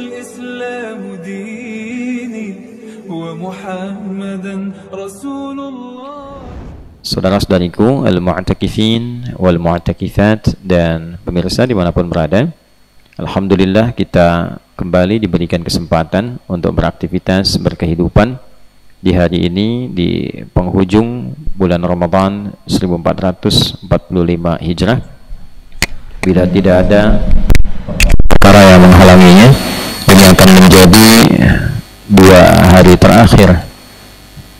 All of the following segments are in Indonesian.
الإسلام ديني ومحمدا رسول الله. Saudara-saudariku, al-mu'takifin wal-mu'takifat dan pemirsa dimanapun berada, alhamdulillah kita kembali diberikan kesempatan untuk beraktivitas berkehidupan di hari ini di penghujung bulan Ramadan 1445 Hijrah. Bila tidak ada perkara yang menghalanginya, ini akan menjadi 2 hari terakhir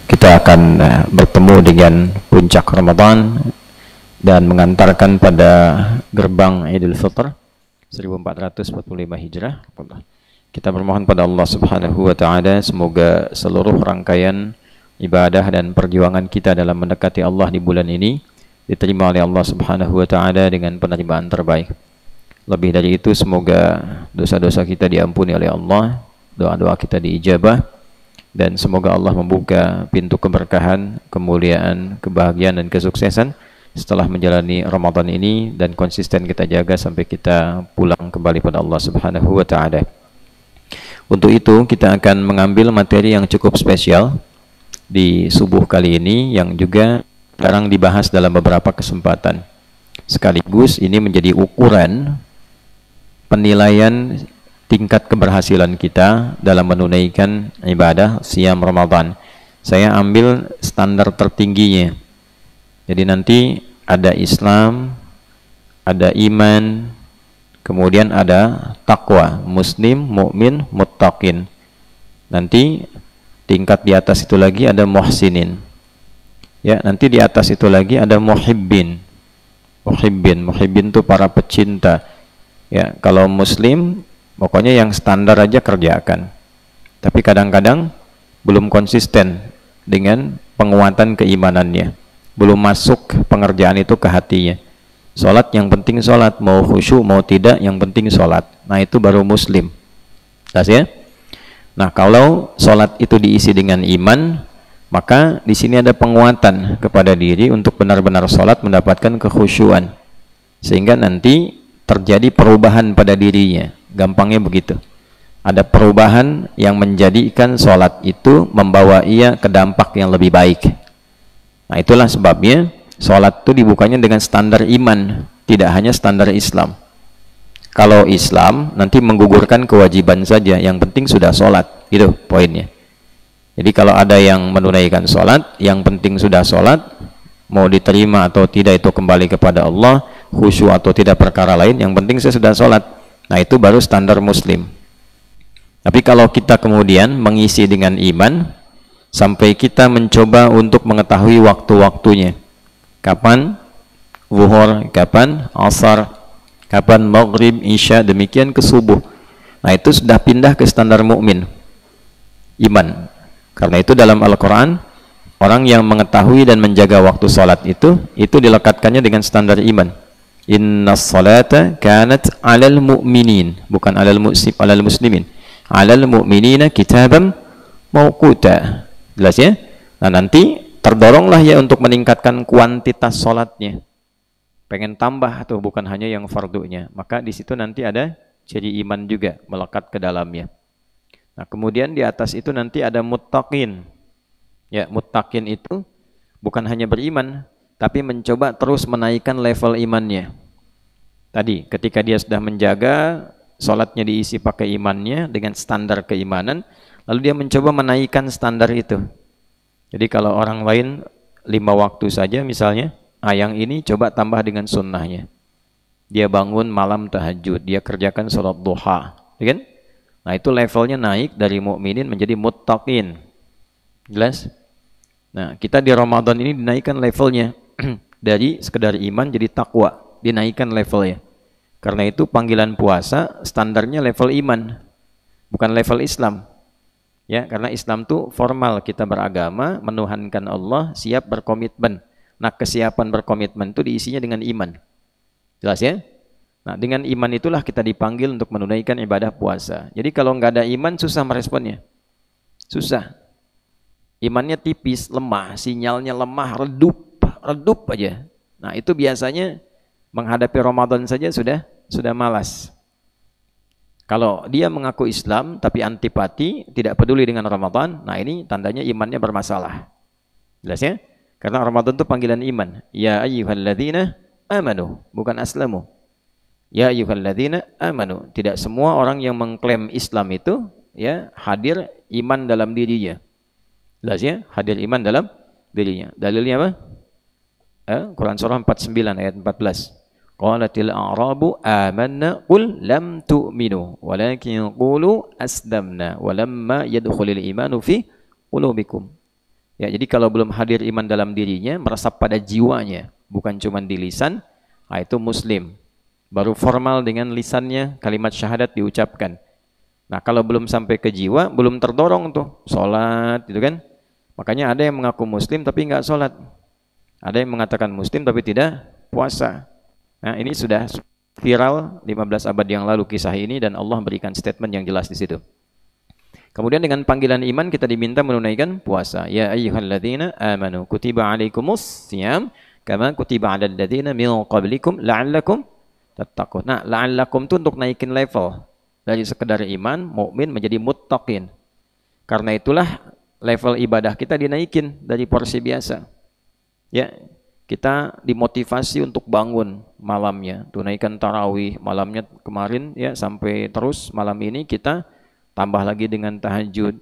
kita akan bertemu dengan puncak Ramadan dan mengantarkan pada gerbang Idul Fitr 1445 Hijrah. Kita bermohon pada Allah Subhanahu wa taala semoga seluruh rangkaian ibadah dan perjuangan kita dalam mendekati Allah di bulan ini diterima oleh Allah Subhanahu wa taala dengan penerimaan terbaik. Lebih dari itu, semoga dosa-dosa kita diampuni oleh Allah, doa-doa kita diijabah, dan semoga Allah membuka pintu keberkahan, kemuliaan, kebahagiaan dan kesuksesan setelah menjalani Ramadan ini, dan konsisten kita jaga sampai kita pulang kembali pada Allah Subhanahu wa taala. Untuk itu kita akan mengambil materi yang cukup spesial di subuh kali ini yang juga jarang dibahas dalam beberapa kesempatan. Sekaligus ini menjadi ukuran penilaian tingkat keberhasilan kita dalam menunaikan ibadah siam Ramadan. Saya ambil standar tertingginya. Jadi nanti ada Islam, ada iman, kemudian ada takwa, muslim, mukmin, muttaqin. Nanti tingkat di atas itu lagi ada muhsinin. Ya, nanti di atas itu lagi ada muhibbin. Muhibbin itu para pecinta. Ya, kalau muslim pokoknya yang standar aja kerjakan. Tapi kadang-kadang belum konsisten dengan penguatan keimanannya. Belum masuk pengerjaan itu ke hatinya. Sholat yang penting sholat, mau khusyuk mau tidak yang penting sholat. Nah itu baru muslim. Jelas ya? Nah kalau sholat itu diisi dengan iman, maka di sini ada penguatan kepada diri untuk benar-benar sholat mendapatkan kekhusyuan. Sehingga nanti terjadi perubahan pada dirinya. Gampangnya begitu. Ada perubahan yang menjadikan sholat itu membawa ia ke dampak yang lebih baik. Nah itulah sebabnya sholat itu dibukanya dengan standar iman, tidak hanya standar Islam. Kalau Islam nanti menggugurkan kewajiban saja, yang penting sudah sholat, itu poinnya. Jadi kalau ada yang menunaikan sholat, yang penting sudah sholat, mau diterima atau tidak itu kembali kepada Allah, khusyuk atau tidak perkara lain, yang penting saya sudah sholat. Nah itu baru standar muslim. Tapi kalau kita kemudian mengisi dengan iman, sampai kita mencoba untuk mengetahui waktu-waktunya, kapan zuhur, kapan asar, kapan maghrib, isya, demikian ke subuh. Nah itu sudah pindah ke standar mukmin, iman. Karena itu dalam Al-Quran, orang yang mengetahui dan menjaga waktu salat itu dilekatkannya dengan standar iman. Innas salata kanat alal mu'minin, bukan alal muslimin, alal mu'minina kitabam mawquta. Jelas ya? Nah nanti terdoronglah ya untuk meningkatkan kuantitas sholatnya, pengen tambah tuh, bukan hanya yang fardunya. Maka di situ nanti ada ciri iman juga melekat ke dalamnya. Nah kemudian di atas itu nanti ada muttaqin. Ya, muttaqin itu bukan hanya beriman, tapi mencoba terus menaikkan level imannya. Tadi ketika dia sudah menjaga sholatnya diisi pakai imannya dengan standar keimanan, lalu dia mencoba menaikkan standar itu. Jadi kalau orang lain 5 waktu saja misalnya, yang ini coba tambah dengan sunnahnya. Dia bangun malam tahajud, dia kerjakan sholat duha, ya kan? Nah itu levelnya naik dari mukminin menjadi muttaqin. Jelas? Nah kita di Ramadan ini dinaikkan levelnya dari sekedar iman jadi takwa, dinaikkan levelnya. Karena itu panggilan puasa standarnya level iman, bukan level Islam. Ya, karena Islam itu formal, kita beragama, menuhankan Allah, siap berkomitmen. Nah, kesiapan berkomitmen itu diisinya dengan iman. Jelas ya? Nah, dengan iman itulah kita dipanggil untuk menunaikan ibadah puasa. Jadi kalau nggak ada iman susah meresponnya. Susah. Imannya tipis, lemah, sinyalnya lemah, redup aja. Nah, itu biasanya menghadapi Ramadan saja sudah malas. Kalau dia mengaku Islam tapi antipati, tidak peduli dengan Ramadan, nah ini tandanya imannya bermasalah. Jelas ya? Karena Ramadan itu panggilan iman. Ya ayyuhalladzina amanu, bukan aslamu. Ya ayyuhalladzina amanu. Tidak semua orang yang mengklaim Islam itu ya hadir iman dalam dirinya. Jelas ya? Hadir iman dalam dirinya. Dalilnya apa? Quran surah 49 ayat 14. Qalatil a'rabu amanna qul lam tu'minu walakin qulu aslamna walamma yadkhulul imanu fi qulubikum. Ya, jadi kalau belum hadir iman dalam dirinya, meresap pada jiwanya, bukan cuma di lisan, nah itu muslim. Baru formal dengan lisannya kalimat syahadat diucapkan. Nah, kalau belum sampai ke jiwa, belum terdorong tuh salat gitu kan. Makanya ada yang mengaku muslim tapi enggak salat. Ada yang mengatakan muslim tapi tidak puasa. Nah, ini sudah viral 15 abad yang lalu kisah ini dan Allah berikan statement yang jelas di situ. Kemudian dengan panggilan iman kita diminta menunaikan puasa. Ya ayyuhalladzina amanu kutiba alaikumus syiyam kama kutiba 'alal ladzina min qablikum la'allakum tattaqun. Nah, la'allakum itu untuk naikin level dari sekedar iman, mukmin menjadi muttaqin. Karena itulah level ibadah kita dinaikin dari porsi biasa. Ya, kita dimotivasi untuk bangun malamnya, tunaikan tarawih malamnya kemarin ya sampai terus malam ini kita tambah lagi dengan tahajud,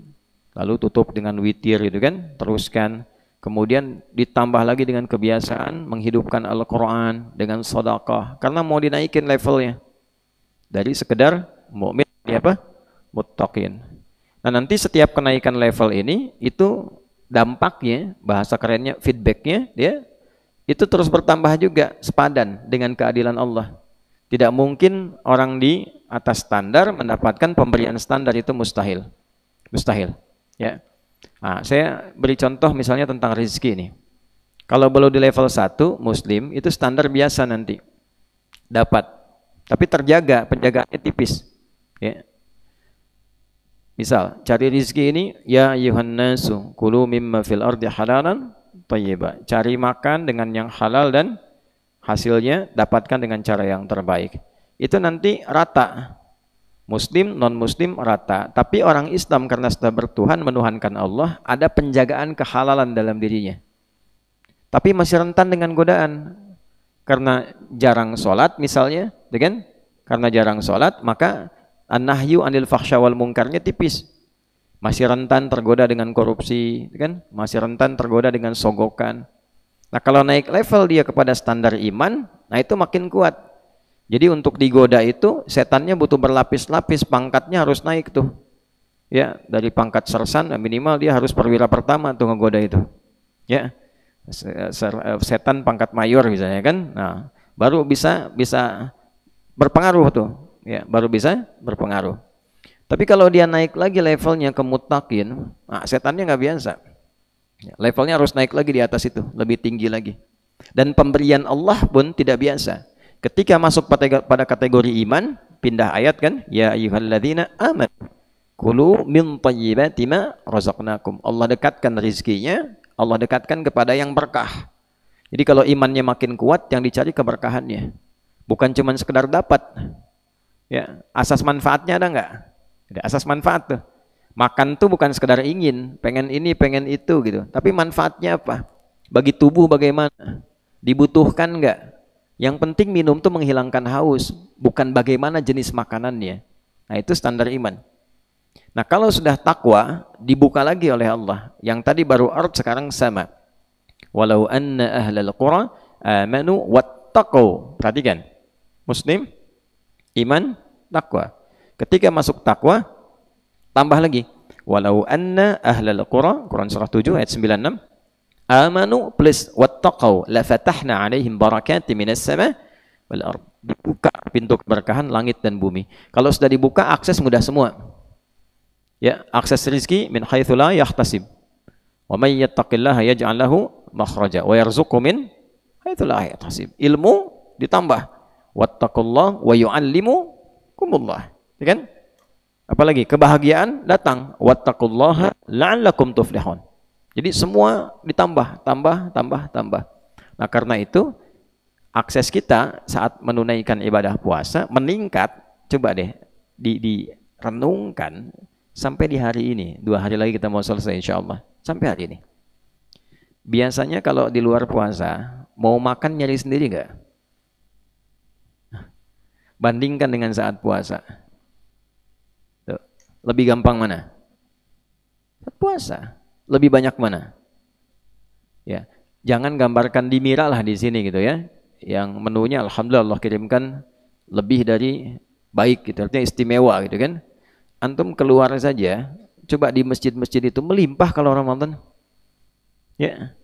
lalu tutup dengan witir gitu kan, teruskan, kemudian ditambah lagi dengan kebiasaan menghidupkan Al-Quran dengan sedekah, karena mau dinaikin levelnya dari sekedar mukmin ya apa? Muttaqin. Nah, nanti setiap kenaikan level ini itu dampaknya, bahasa kerennya feedbacknya ya itu terus bertambah juga sepadan dengan keadilan Allah. Tidak mungkin orang di atas standar mendapatkan pemberian standar, itu mustahil. Mustahil. Ya. Nah, saya beri contoh misalnya tentang rezeki ini. Kalau belum di level 1 muslim itu standar biasa nanti dapat. Tapi terjaga, penjagaannya tipis. Ya. Misal, cari rezeki ini ya ayyuhan nasu kulu mimma fil ardi halalan thayyibah. Cari makan dengan yang halal dan hasilnya dapatkan dengan cara yang terbaik. Itu nanti rata. Muslim, non-muslim rata. Tapi orang Islam karena sudah bertuhan, menuhankan Allah, ada penjagaan kehalalan dalam dirinya. Tapi masih rentan dengan godaan. Karena jarang sholat misalnya, kan? Karena jarang sholat, maka an-nahyu anil fahsya wal munkarnya tipis. Masih rentan tergoda dengan korupsi, kan? Masih rentan tergoda dengan sogokan. Nah, kalau naik level dia kepada standar iman, nah itu makin kuat. Jadi untuk digoda itu setannya butuh berlapis-lapis, pangkatnya harus naik tuh. Ya, dari pangkat sersan minimal dia harus perwira pertama tuh ngegoda itu. Ya. Setan pangkat mayor misalnya kan. Nah, baru bisa berpengaruh tuh. Ya, baru bisa berpengaruh. Tapi kalau dia naik lagi levelnya ke muttaqin, nah setannya nggak biasa. Levelnya harus naik lagi di atas itu, lebih tinggi lagi. Dan pemberian Allah pun tidak biasa. Ketika masuk pada kategori iman, pindah ayat kan, ya ayyuhalladzina amanu kulu min thayyibati ma razaqnakum. Allah dekatkan rezekinya, Allah dekatkan kepada yang berkah. Jadi kalau imannya makin kuat, yang dicari keberkahannya. Bukan cuma sekedar dapat. Ya, asas manfaatnya ada nggak? Ada asas manfaat tuh. Makan tuh bukan sekedar ingin, pengen ini, pengen itu gitu. Tapi manfaatnya apa? Bagi tubuh bagaimana? Dibutuhkan nggak? Yang penting minum tuh menghilangkan haus, bukan bagaimana jenis makanannya. Nah, itu standar iman. Nah, kalau sudah takwa, dibuka lagi oleh Allah. Yang tadi baru ard, sekarang sama. Walau anna ahlal qura amanu wattaqau. Perhatikan. Muslim, iman, takwa. Ketika masuk takwa, tambah lagi. Walau anna ahlal qura, Quran surah 7 ayat 96, amanu plus wattaqau la fatahna alaihim barakatin minas sama wal ard. Dibuka pintu keberkahan langit dan bumi. Kalau sudah dibuka, akses mudah semua. Ya, akses rezeki min haitsu la yahtasib. Wa may yattaqillaha yaj'al lahu makhraja wa yarzuqhu min haitsu la yahtasib. Ilmu ditambah. Wattaqullah wa yu'allimukumullah. Ya kan? Apalagi kebahagiaan datang, wattaqullaha la'allakum tuflihun. Jadi semua ditambah, tambah. Nah, karena itu akses kita saat menunaikan ibadah puasa meningkat. Coba deh direnungkan sampai di hari ini. 2 hari lagi kita mau selesai insya Allah. Sampai hari ini. Biasanya kalau di luar puasa, mau makan nyari sendiri nggak? Bandingkan dengan saat puasa. Tuh. Lebih gampang mana? Saat puasa. Lebih banyak mana? Ya, jangan gambarkan di Mira lah di sini gitu ya. Yang menunya alhamdulillah Allah kirimkan lebih dari baik gitu, artinya istimewa gitu kan. Antum keluar saja, coba di masjid-masjid itu melimpah kalau Ramadan. Ya.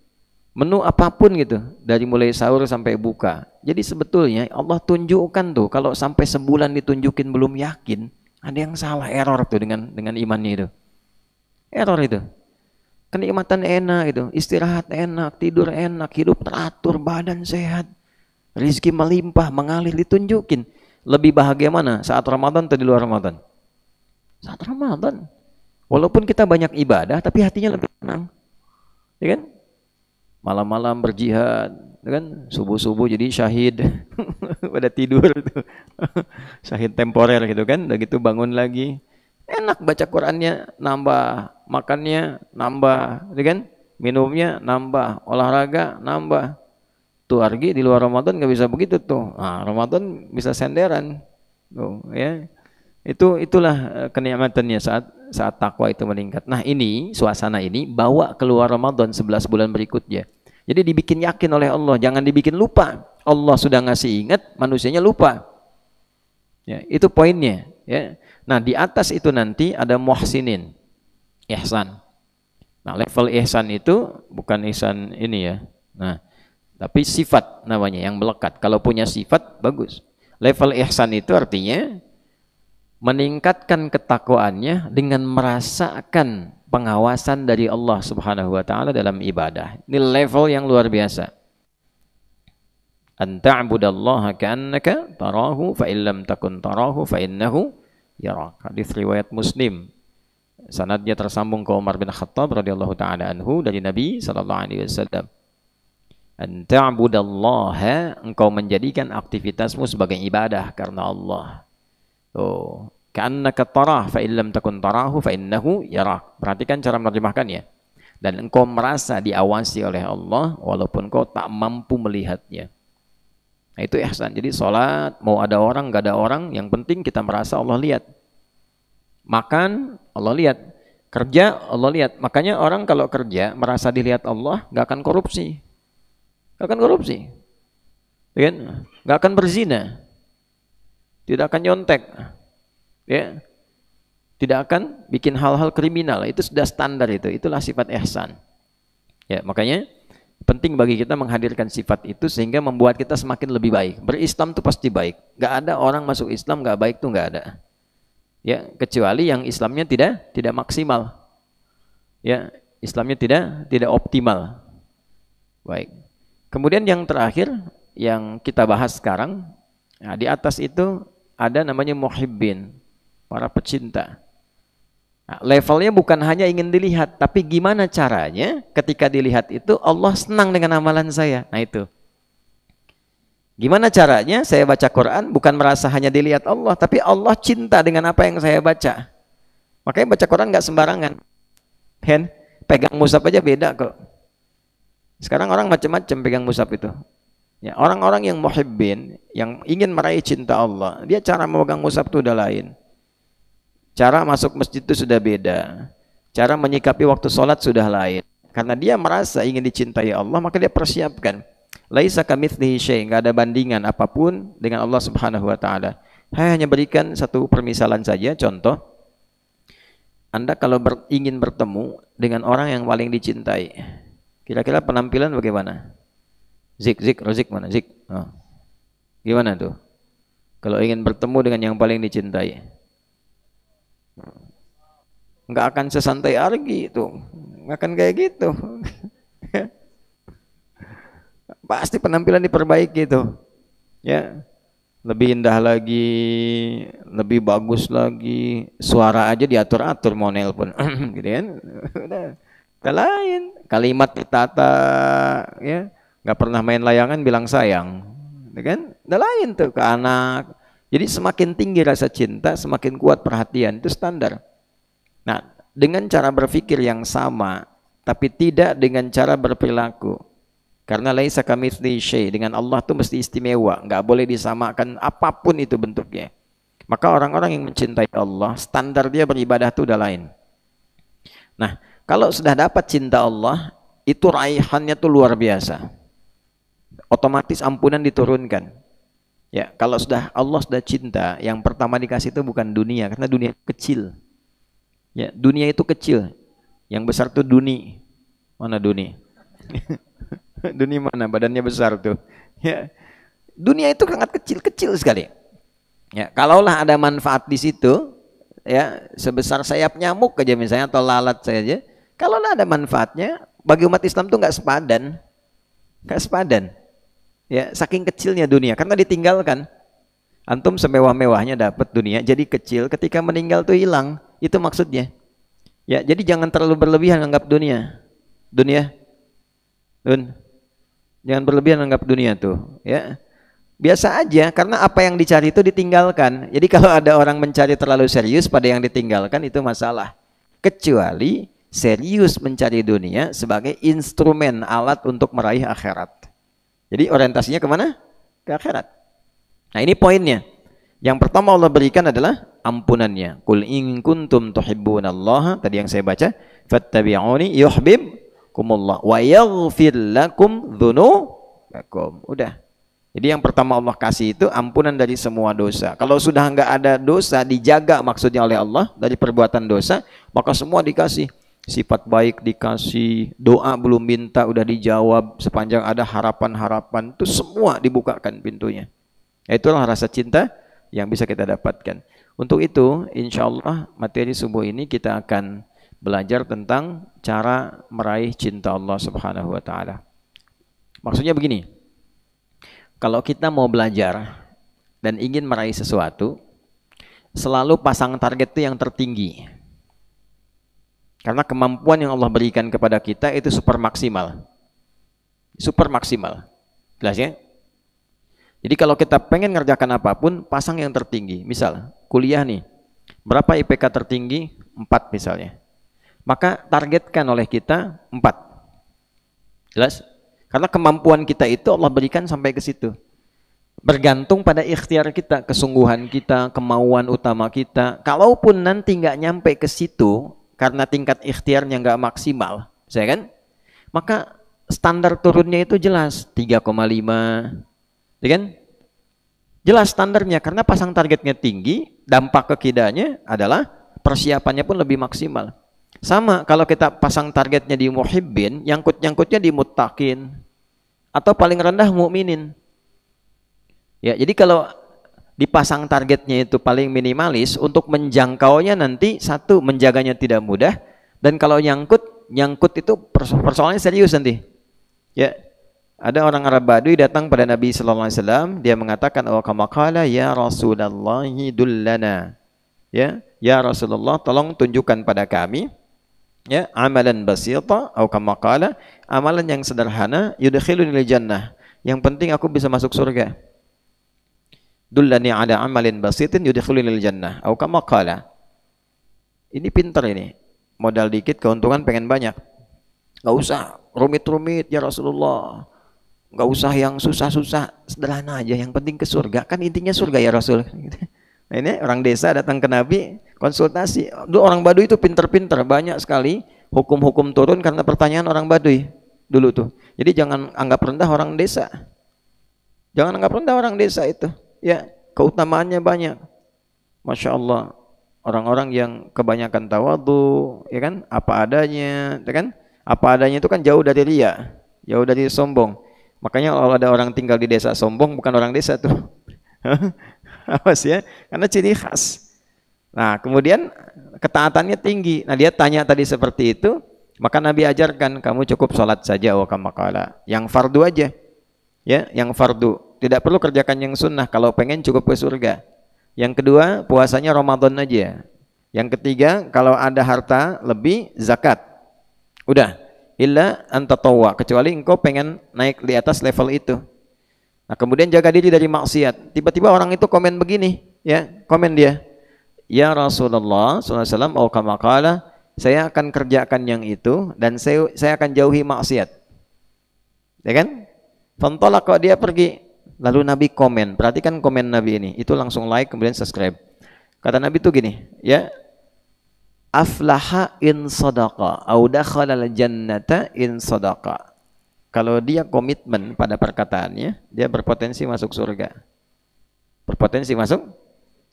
Menu apapun gitu, dari mulai sahur sampai buka. Jadi sebetulnya Allah tunjukkan tuh, kalau sampai sebulan ditunjukin belum yakin, ada yang salah, error tuh dengan imannya itu. Error itu. Kenikmatan enak itu, istirahat enak, tidur enak, hidup teratur, badan sehat, rizki melimpah, mengalir, ditunjukin. Lebih bahagia mana? Saat Ramadan atau di luar Ramadan? Saat Ramadan. Walaupun kita banyak ibadah, tapi hatinya lebih tenang. Ya kan? Malam-malam berjihad, kan? Subuh-subuh jadi syahid, pada tidur itu, syahid temporer gitu kan, udah gitu bangun lagi, enak baca Qurannya, nambah, makannya nambah, gitu kan? Minumnya nambah, olahraga nambah. Tuh argi di luar Ramadan nggak bisa begitu tuh. Nah, Ramadan bisa senderan, tuh ya. Itulah kenikmatannya saat takwa itu meningkat. Nah ini suasana ini bawa keluar Ramadan 11 bulan berikutnya. Jadi dibikin yakin oleh Allah, jangan dibikin lupa. Allah sudah ngasih ingat, manusianya lupa. Ya, itu poinnya. Ya. Nah di atas itu nanti ada muhsinin, ihsan. Nah level ihsan itu bukan ihsan ini ya. Nah tapi sifat namanya yang melekat. Kalau punya sifat bagus. Level ihsan itu artinya meningkatkan ketakwaannya dengan merasakan pengawasan dari Allah Subhanahu wa taala dalam ibadah. Ini level yang luar biasa. An ta'budallaha ka'annaka tarahu fa illam takun tarahu fa innahu yarak. Hadis riwayat Muslim. Sanadnya tersambung ke Umar bin Khattab radhiyallahu taala anhu dari Nabi sallallahu alaihi wasallam. An ta'budallaha, engkau menjadikan aktivitasmu sebagai ibadah karena Allah. Oh, ka'annaka tarah fa illam takun tarahu fa innahu yarak. Perhatikan cara menerjemahkannya. Dan engkau merasa diawasi oleh Allah walaupun kau tak mampu melihatnya. Nah, itu ihsan. Jadi salat mau ada orang enggak ada orang, yang penting kita merasa Allah lihat. Makan Allah lihat. Kerja Allah lihat. Makanya orang kalau kerja merasa dilihat Allah enggak akan korupsi. Enggak akan korupsi. Kan? Enggak akan berzina. Tidak akan nyontek, ya, tidak akan bikin hal-hal kriminal. Itu sudah standar itu. Itulah sifat ihsan. Ya, makanya penting bagi kita menghadirkan sifat itu sehingga membuat kita semakin lebih baik. Berislam itu pasti baik. Gak ada orang masuk Islam gak baik tuh gak ada. Ya, kecuali yang Islamnya tidak maksimal. Ya, Islamnya tidak optimal. Baik. Kemudian yang terakhir yang kita bahas sekarang, nah, di atas itu ada namanya muhibbin, para pecinta. Nah, levelnya bukan hanya ingin dilihat, tapi gimana caranya ketika dilihat itu Allah senang dengan amalan saya. Nah itu. Gimana caranya saya baca Quran bukan merasa hanya dilihat Allah, tapi Allah cinta dengan apa yang saya baca. Makanya baca Quran nggak sembarangan. Hen, pegang mushaf aja beda kok. Sekarang orang macam-macam pegang mushaf itu. Ya, orang-orang yang muhibbin, yang ingin meraih cinta Allah, dia cara memegang mushaf itu udah lain. Cara masuk masjid itu sudah beda. Cara menyikapi waktu sholat sudah lain. Karena dia merasa ingin dicintai Allah, maka dia persiapkan. Laisa kamitslihi syai', enggak ada bandingan apapun dengan Allah Subhanahu wa taala. Saya hanya berikan satu permisalan saja, contoh. Anda kalau ingin bertemu dengan orang yang paling dicintai, kira-kira penampilan bagaimana? Rozik mana? Oh. Gimana tuh? Kalau ingin bertemu dengan yang paling dicintai, nggak akan sesantai argi itu, nggak akan kayak gitu. Pasti penampilan diperbaiki itu, ya, lebih indah lagi, lebih bagus lagi, suara aja diatur-atur mau nelpon, gitu kan? Udah lain, kalimat ditata, ya. Nggak pernah main layangan bilang sayang, kan? Udah lain tuh ke anak, Jadi semakin tinggi rasa cinta, semakin kuat perhatian, itu standar. Nah, dengan cara berpikir yang sama, tapi tidak dengan cara berperilaku. Karena laisa kamitslihi syai', dengan Allah tuh mesti istimewa, nggak boleh disamakan apapun itu bentuknya. Maka orang-orang yang mencintai Allah, standar dia beribadah itu udah lain. Nah, kalau sudah dapat cinta Allah, itu raihannya tuh luar biasa. Otomatis ampunan diturunkan. Ya, kalau Allah sudah cinta, yang pertama dikasih itu bukan dunia, karena dunia kecil. Ya, dunia itu kecil. Yang besar tuh dunia. Mana dunia? Dunia mana? Badannya besar tuh. Ya. Dunia itu sangat kecil sekali. Ya, kalaulah ada manfaat di situ, ya, sebesar sayap nyamuk aja misalnya atau lalat saja. Kalaulah ada manfaatnya, bagi umat Islam tuh nggak sepadan. Nggak sepadan. Ya, saking kecilnya dunia karena ditinggalkan. Antum semewah-mewahnya dapat dunia jadi kecil, ketika meninggal tuh hilang. Itu maksudnya. Ya, jadi jangan terlalu berlebihan anggap dunia. Jangan berlebihan anggap dunia tuh, ya. Biasa aja karena apa yang dicari itu ditinggalkan. Jadi kalau ada orang mencari terlalu serius pada yang ditinggalkan itu masalah. Kecuali serius mencari dunia sebagai instrumen alat untuk meraih akhirat. Jadi orientasinya kemana? Ke akhirat. Nah, ini poinnya. Yang pertama Allah berikan adalah ampunannya. Qul in kuntum tuhibbunallaha, tadi yang saya baca, fattabi'uni yuhibbukumullah wa yaghfir lakum dzunubakum. Udah. Jadi yang pertama Allah kasih itu ampunan dari semua dosa. Kalau sudah enggak ada dosa, dijaga maksudnya oleh Allah dari perbuatan dosa, maka semua dikasih. Sifat baik dikasih, doa belum minta udah dijawab, sepanjang ada harapan-harapan itu semua dibukakan pintunya. Itulah rasa cinta yang bisa kita dapatkan. Untuk itu, insya Allah materi subuh ini kita akan belajar tentang cara meraih cinta Allah Subhanahu wa Ta'ala. Maksudnya begini, kalau kita mau belajar dan ingin meraih sesuatu, selalu pasang target itu yang tertinggi. Karena kemampuan yang Allah berikan kepada kita itu super maksimal. Super maksimal. Jelas ya? Jadi kalau kita pengen ngerjakan apapun, pasang yang tertinggi. Misal, kuliah nih. Berapa IPK tertinggi? 4 misalnya. Maka targetkan oleh kita 4. Jelas? Karena kemampuan kita itu Allah berikan sampai ke situ. Bergantung pada ikhtiar kita, kesungguhan kita, kemauan utama kita. Kalaupun nanti nggak nyampe ke situ, karena tingkat ikhtiarnya nggak maksimal, saya kan, maka standar turunnya itu jelas 3,5, ya kan? Jelas standarnya karena pasang targetnya tinggi, dampak kekidanya adalah persiapannya pun lebih maksimal. Sama kalau kita pasang targetnya di muhibbin, nyangkut-nyangkutnya di muttaqin atau paling rendah mukminin. Ya, jadi kalau dipasang targetnya itu paling minimalis, untuk menjangkaunya nanti satu, menjaganya tidak mudah, dan kalau nyangkut itu persoalannya serius nanti. Ya, ada orang Arab Badui datang pada Nabi sallallahu alaihi wasallam, dia mengatakan, "Oh kama qala ya Rasulullah dullana." Ya Rasulullah, tolong tunjukkan pada kami ya amalan basita, atau kama qala, amalan yang sederhana, yudkhilunil jannah. Yang penting aku bisa masuk surga. Dullani ala amalin basitin yudkhilunil jannah, atau kama qala. Ini pintar ini. Modal dikit keuntungan pengen banyak. Enggak usah rumit-rumit ya Rasulullah. Enggak usah yang susah-susah, sederhana aja, yang penting ke surga. Kan intinya surga ya Rasul. Nah, ini orang desa datang ke Nabi konsultasi. Dulu orang Baduy itu pinter-pinter, banyak sekali hukum-hukum turun karena pertanyaan orang Baduy dulu tuh. Jadi jangan anggap rendah orang desa. Jangan anggap rendah orang desa itu. Ya, keutamaannya banyak. Masya Allah, orang-orang yang kebanyakan tawadhu, ya kan, apa adanya, ya kan, apa adanya itu kan jauh dari riya, jauh dari sombong. Makanya kalau ada orang tinggal di desa sombong, bukan orang desa tuh. Awas ya, karena ciri khas. Nah, kemudian ketaatannya tinggi. Nah, dia tanya tadi seperti itu, maka Nabi ajarkan, kamu cukup sholat saja, wa kama qala. Yang fardu aja. Ya, yang fardu. Tidak perlu kerjakan yang sunnah, kalau pengen cukup ke surga. Yang kedua, puasanya Ramadan aja. Yang ketiga, kalau ada harta lebih, zakat. Udah, illa antatawwa, kecuali engkau pengen naik di atas level itu. Nah, kemudian jaga diri dari maksiat. Tiba-tiba orang itu komen begini, ya, komen dia, ya Rasulullah SAW, oh kama qala, saya akan kerjakan yang itu dan saya akan jauhi maksiat. Ya kan? Fantalaqa, dia pergi. Lalu Nabi komen, perhatikan komen Nabi ini, itu langsung like kemudian subscribe. Kata Nabi itu gini, ya, aflaha in sadaqa au dakhalal jannata in sadaqa. Kalau dia komitmen pada perkataannya, dia berpotensi masuk surga. Berpotensi masuk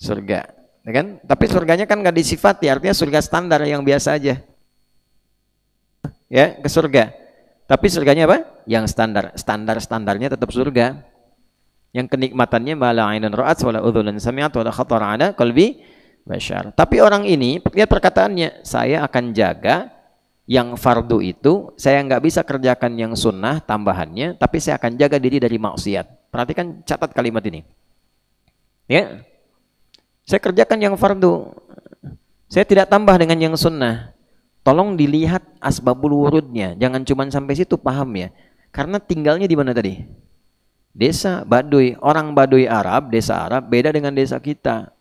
surga, ya kan? Tapi surganya kan nggak disifati, artinya surga standar yang biasa aja. Ya, ke surga. Tapi surganya apa? Yang standar. Standarnya tetap surga. Yang kenikmatannya mala ainun ra'at wala udhunun sami'at wala khatara ala qalbi bashar. Tapi orang ini lihat perkataannya, saya akan jaga yang fardu itu, saya nggak bisa kerjakan yang sunnah tambahannya, tapi saya akan jaga diri dari maksiat. Perhatikan, catat kalimat ini. Ya, saya kerjakan yang fardu, saya tidak tambah dengan yang sunnah. Tolong dilihat asbabul wurudnya, jangan cuma sampai situ, paham ya? Karena tinggalnya di mana tadi? Desa Baduy. Orang Baduy Arab, desa Arab beda dengan desa kita.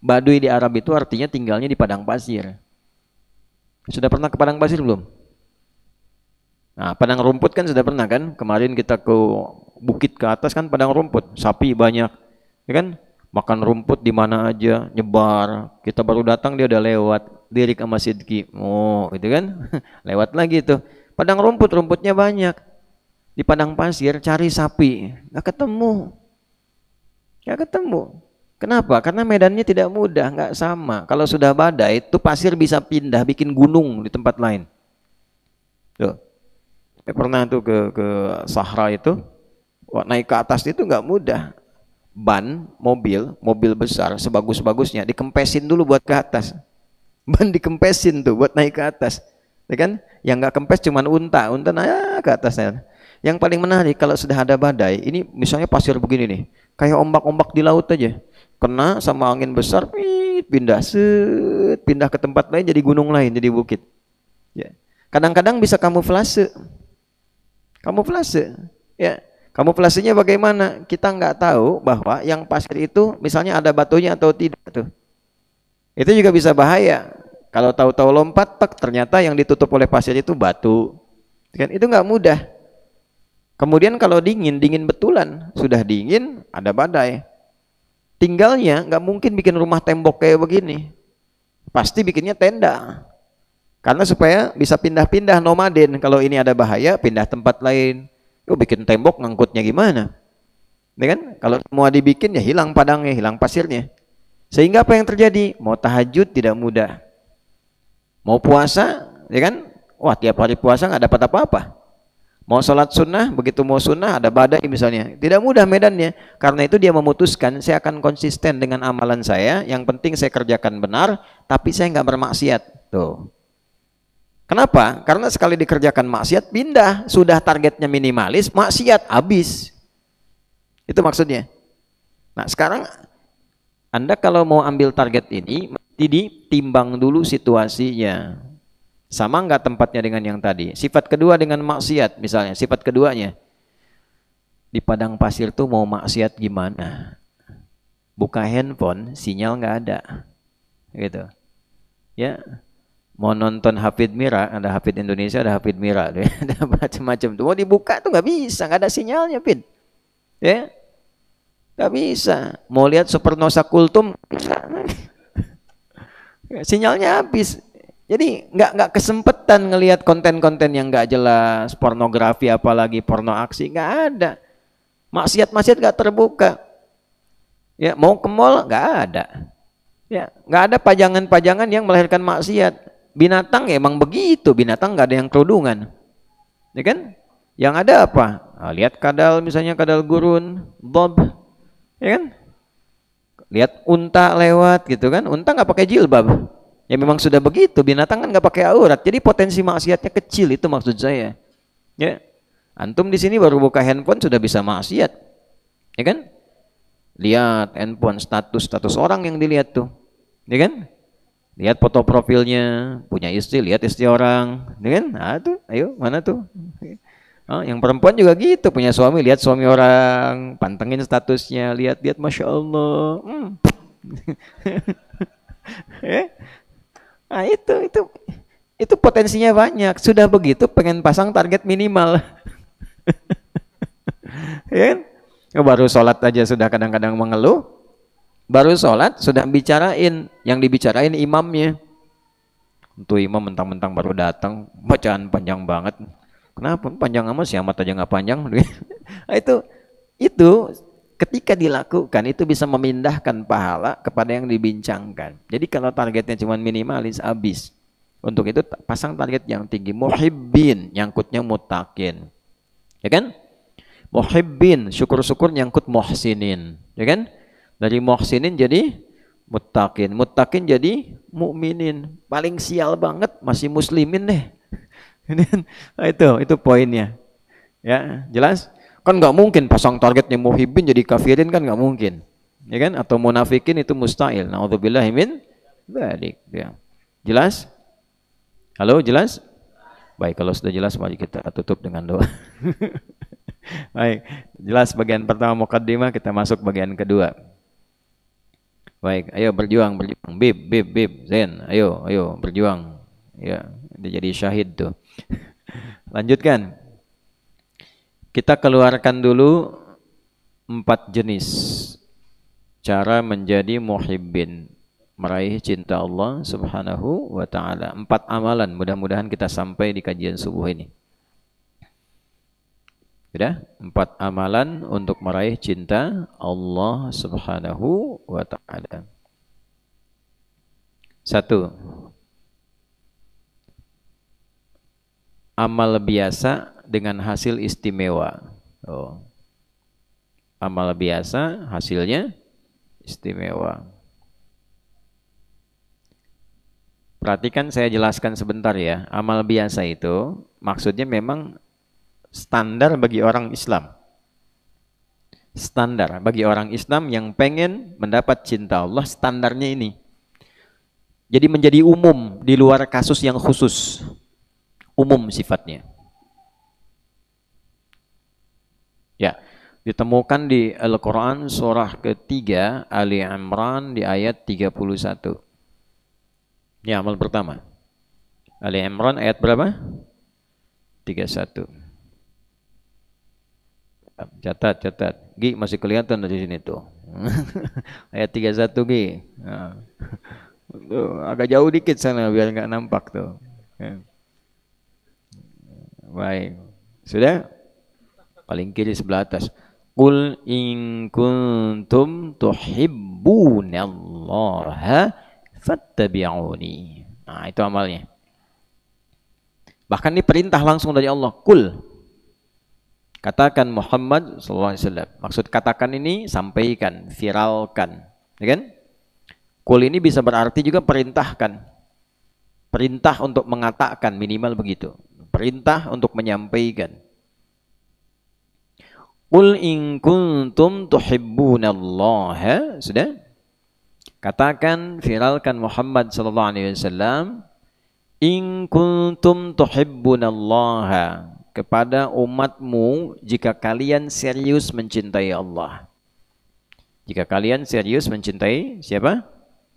Baduy di Arab itu artinya tinggalnya di padang pasir. Sudah pernah ke padang pasir belum? Nah, padang rumput kan sudah pernah kan? Kemarin kita ke bukit ke atas kan padang rumput, sapi banyak, ya kan? Makan rumput di mana aja, nyebar. Kita baru datang dia udah lewat, diri ke Masjid Ki. Oh, itu kan? Lewat lagi tuh. Padang rumput, rumputnya banyak. Di padang pasir cari sapi, nggak ketemu. Nggak ketemu. Kenapa? Karena medannya tidak mudah, nggak sama. Kalau sudah badai, itu pasir bisa pindah, bikin gunung di tempat lain. Tuh. Saya pernah tuh ke Sahara itu, naik ke atas itu nggak mudah. Ban mobil besar sebagus-bagusnya dikempesin dulu buat ke atas. Ban dikempesin tuh buat naik ke atas, ya kan? Yang nggak kempes cuman unta naik ke atasnya. Yang paling menarik kalau sudah ada badai, ini misalnya pasir begini nih, kayak ombak-ombak di laut aja. Kena sama angin besar, pindah ke tempat lain, jadi gunung lain, jadi bukit. Ya. Kadang-kadang bisa kamuflase. Ya. Kamuflasenya bagaimana? Kita nggak tahu bahwa yang pasir itu misalnya ada batunya atau tidak tuh. Itu juga bisa bahaya. Kalau tahu-tahu lompat, ternyata yang ditutup oleh pasir itu batu. Kan itu nggak mudah. Kemudian kalau dingin betulan, sudah dingin, ada badai. Tinggalnya nggak mungkin bikin rumah tembok kayak begini, pasti bikinnya tenda, karena supaya bisa pindah-pindah nomaden. Kalau ini ada bahaya, pindah tempat lain. Bikin tembok ngangkutnya gimana? Ya kan? Kalau semua dibikin ya hilang padangnya, hilang pasirnya. Sehingga apa yang terjadi? Mau tahajud tidak mudah, mau puasa, ya kan? Wah, tiap hari puasa nggak dapat apa-apa. Mau sholat sunnah, begitu mau sunnah ada badai misalnya, tidak mudah medannya. Karena itu dia memutuskan, saya akan konsisten dengan amalan saya, yang penting saya kerjakan benar, tapi saya nggak bermaksiat. Tuh. Kenapa? Karena sekali dikerjakan maksiat, pindah. Sudah targetnya minimalis, maksiat, habis. Itu maksudnya. Nah sekarang, Anda kalau mau ambil target ini, mesti ditimbang dulu situasinya. Sama nggak tempatnya dengan yang tadi? Sifat kedua dengan maksiat, misalnya sifat keduanya di padang pasir tuh mau maksiat gimana? Buka handphone, sinyal nggak ada, gitu. Ya, mau nonton Hafid Mira, ada Hafid Indonesia, ada Hafid Mira, ada macam-macam tuh. Mau dibuka tuh nggak bisa, nggak ada sinyalnya, Pin. Ya, nggak bisa. Mau lihat Supernosa Kultum, sinyalnya habis. Jadi nggak kesempetan ngelihat konten-konten yang nggak jelas, pornografi apalagi porno aksi, nggak ada. Maksiat nggak terbuka. Ya mau ke mall nggak ada. Ya nggak ada pajangan-pajangan yang melahirkan maksiat. Binatang ya emang begitu, binatang nggak ada yang kerudungan, ya kan? Yang ada apa? Nah, lihat kadal misalnya kadal gurun, bob, ya kan? Lihat unta lewat gitu kan? Unta nggak pakai jilbab. Ya memang sudah begitu, binatang kan nggak pakai aurat, jadi potensi maksiatnya kecil, itu maksud saya. Ya, antum di sini baru buka handphone sudah bisa maksiat, ya kan? Lihat handphone, status orang yang dilihat tuh, ya kan? Lihat foto profilnya, punya istri, lihat istri orang, ya kan? Nah tuh, ayo mana tuh? Oh, yang perempuan juga gitu, punya suami, lihat suami orang, pantengin statusnya, lihat-lihat, masya Allah. Eh, Nah itu potensinya banyak. Sudah begitu pengen pasang target minimal, ya kan? Baru sholat aja sudah kadang-kadang mengeluh, baru sholat sudah bicarain, yang dibicarain imamnya. Untuk imam mentang-mentang baru datang, bacaan panjang banget. Kenapa? Panjang amat, siamat aja nggak panjang. Nah, itu ketika dilakukan itu bisa memindahkan pahala kepada yang dibincangkan. Jadi kalau targetnya cuma minimalis, habis. Untuk itu pasang target yang tinggi. Muhibbin, nyangkutnya mutakin, ya kan? Muhibbin, syukur-syukur nyangkut muhsinin, ya kan? Dari muhsinin jadi muttaqin, muttaqin jadi mukminin. Paling sial banget masih muslimin deh. Nah, itu poinnya. Ya, jelas? Kan nggak mungkin pasang targetnya muhibbin jadi kafirin, kan nggak mungkin. Ya kan? Atau munafikin, itu mustahil. Nauzubillahi min dzalik. Ya. Jelas? Halo, jelas? Baik, kalau sudah jelas mari kita tutup dengan doa. Baik, jelas bagian pertama mukaddimah, kita masuk bagian kedua. Baik, ayo berjuang. Bib, Zen, ayo berjuang. Ya, dia jadi syahid tuh. Lanjutkan. Kita keluarkan dulu 4 jenis cara menjadi muhibbin, meraih cinta Allah Subhanahu wa ta'ala. 4 amalan, mudah-mudahan kita sampai di kajian subuh ini. Sudah? 4 amalan untuk meraih cinta Allah Subhanahu wa ta'ala. 1. Amal biasa dengan hasil istimewa. Amal biasa hasilnya istimewa. Perhatikan, saya jelaskan sebentar ya. Amal biasa itu maksudnya memang standar bagi orang Islam. Standar bagi orang Islam yang pengen mendapat cinta Allah, standarnya ini. Jadi menjadi umum di luar kasus yang khusus. Umum sifatnya. Ya, ditemukan di Al-Quran surah ketiga Ali Imran di ayat 31. Ini amal pertama. Ali Imran ayat berapa? 31. Catat. Gi, masih kelihatan dari sini tuh. Ayat 31 Gi. Nah. Tuh, agak jauh dikit sana biar nggak nampak tuh. Baik. Sudah? Paling kiri sebelah atas. Qul in kuntum tuhibbunallaha fattabi'uni. Nah, itu amalnya. Bahkan ini perintah langsung dari Allah. Qul. Katakan Muhammad SAW. Maksud katakan ini sampaikan, viralkan. Ya kan? Qul ini bisa berarti juga perintahkan. Perintah untuk mengatakan, minimal begitu. Perintah untuk menyampaikan. Qul in kuntum tuhibbunallaha. Sudah? Katakan, viralkan Muhammad sallallahu alaihi wasallam, in kuntum tuhibbunallaha, kepada umatmu jika kalian serius mencintai Allah. Jika kalian serius mencintai siapa?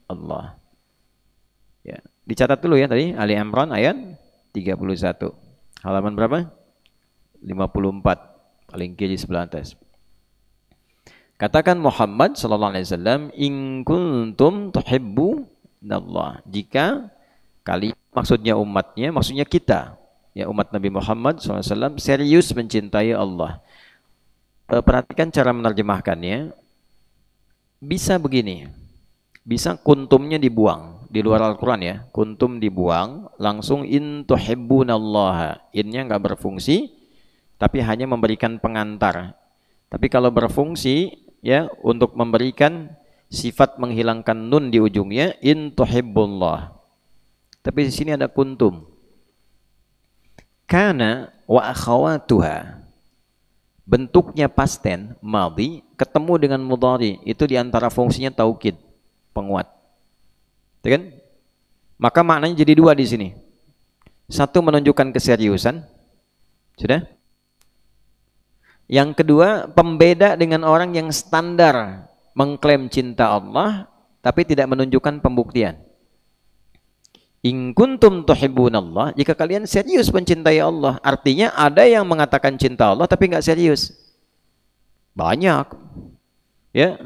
Allah. Ya, dicatat dulu ya tadi Ali Imran ayat 31. Halaman berapa? 54. Paling kiri sebelah atas. Katakan Muhammad sallallahu alaihi wasallam, in kuntum tuhibbunallah, jika kalian, maksudnya umatnya, maksudnya kita, ya umat Nabi Muhammad sallallahu alaihi wasallam serius mencintai Allah. Perhatikan cara menerjemahkannya. Bisa begini. Bisa kuntumnya dibuang di luar Al-Qur'an ya. Kuntum dibuang, langsung in tuhibbunallaha. Innya enggak berfungsi, tapi hanya memberikan pengantar. Tapi kalau berfungsi ya untuk memberikan sifat menghilangkan nun di ujungnya, in tuhibbullah. Tapi di sini ada kuntum. Kana wa akhawatuha. Bentuknya past tense madhi ketemu dengan mudhari, itu diantara fungsinya taukid, penguat. Ya kan? Maka maknanya jadi 2 di sini. Satu menunjukkan keseriusan. Sudah? Yang kedua, pembeda dengan orang yang standar mengklaim cinta Allah tapi tidak menunjukkan pembuktian. In kuntum tuhibbunallah, jika kalian serius mencintai Allah, artinya ada yang mengatakan cinta Allah tapi nggak serius. Banyak. Ya.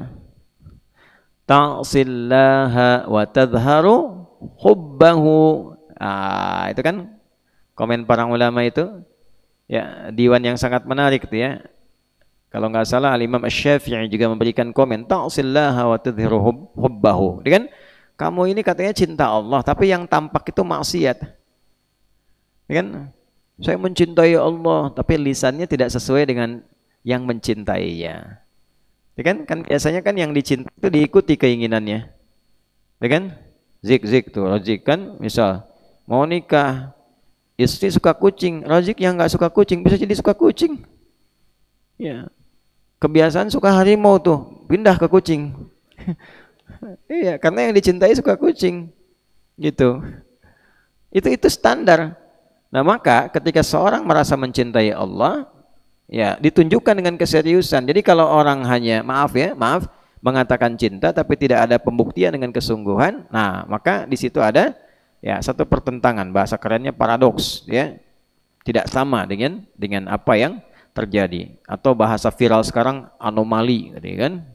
Ta'sillaha wa tadhharu hubbahu. Itu kan komen para ulama itu. Ya, diwan yang sangat menarik itu ya. Kalau nggak salah Al-Imam Asy-Syafi'i juga memberikan komen ta'sillaha wa tadhharu hubbahu. Kan kamu ini katanya cinta Allah, tapi yang tampak itu maksiat. Kan? Saya mencintai Allah, tapi lisannya tidak sesuai dengan yang mencintainya. Kan biasanya kan yang dicintai itu diikuti keinginannya. Kan? Zik tuh, Razik kan, misal mau nikah, istri suka kucing, Razik yang nggak suka kucing bisa jadi suka kucing. Ya. Kebiasaan suka harimau tuh, pindah ke kucing. Iya, karena yang dicintai suka kucing, gitu. Itu standar. Nah maka ketika seorang merasa mencintai Allah, ya ditunjukkan dengan keseriusan. Jadi kalau orang hanya maaf mengatakan cinta tapi tidak ada pembuktian dengan kesungguhan, nah maka di situ ada ya satu pertentangan, bahasa kerennya paradoks, ya tidak sama dengan apa yang terjadi, atau bahasa viral sekarang anomali, gitu kan?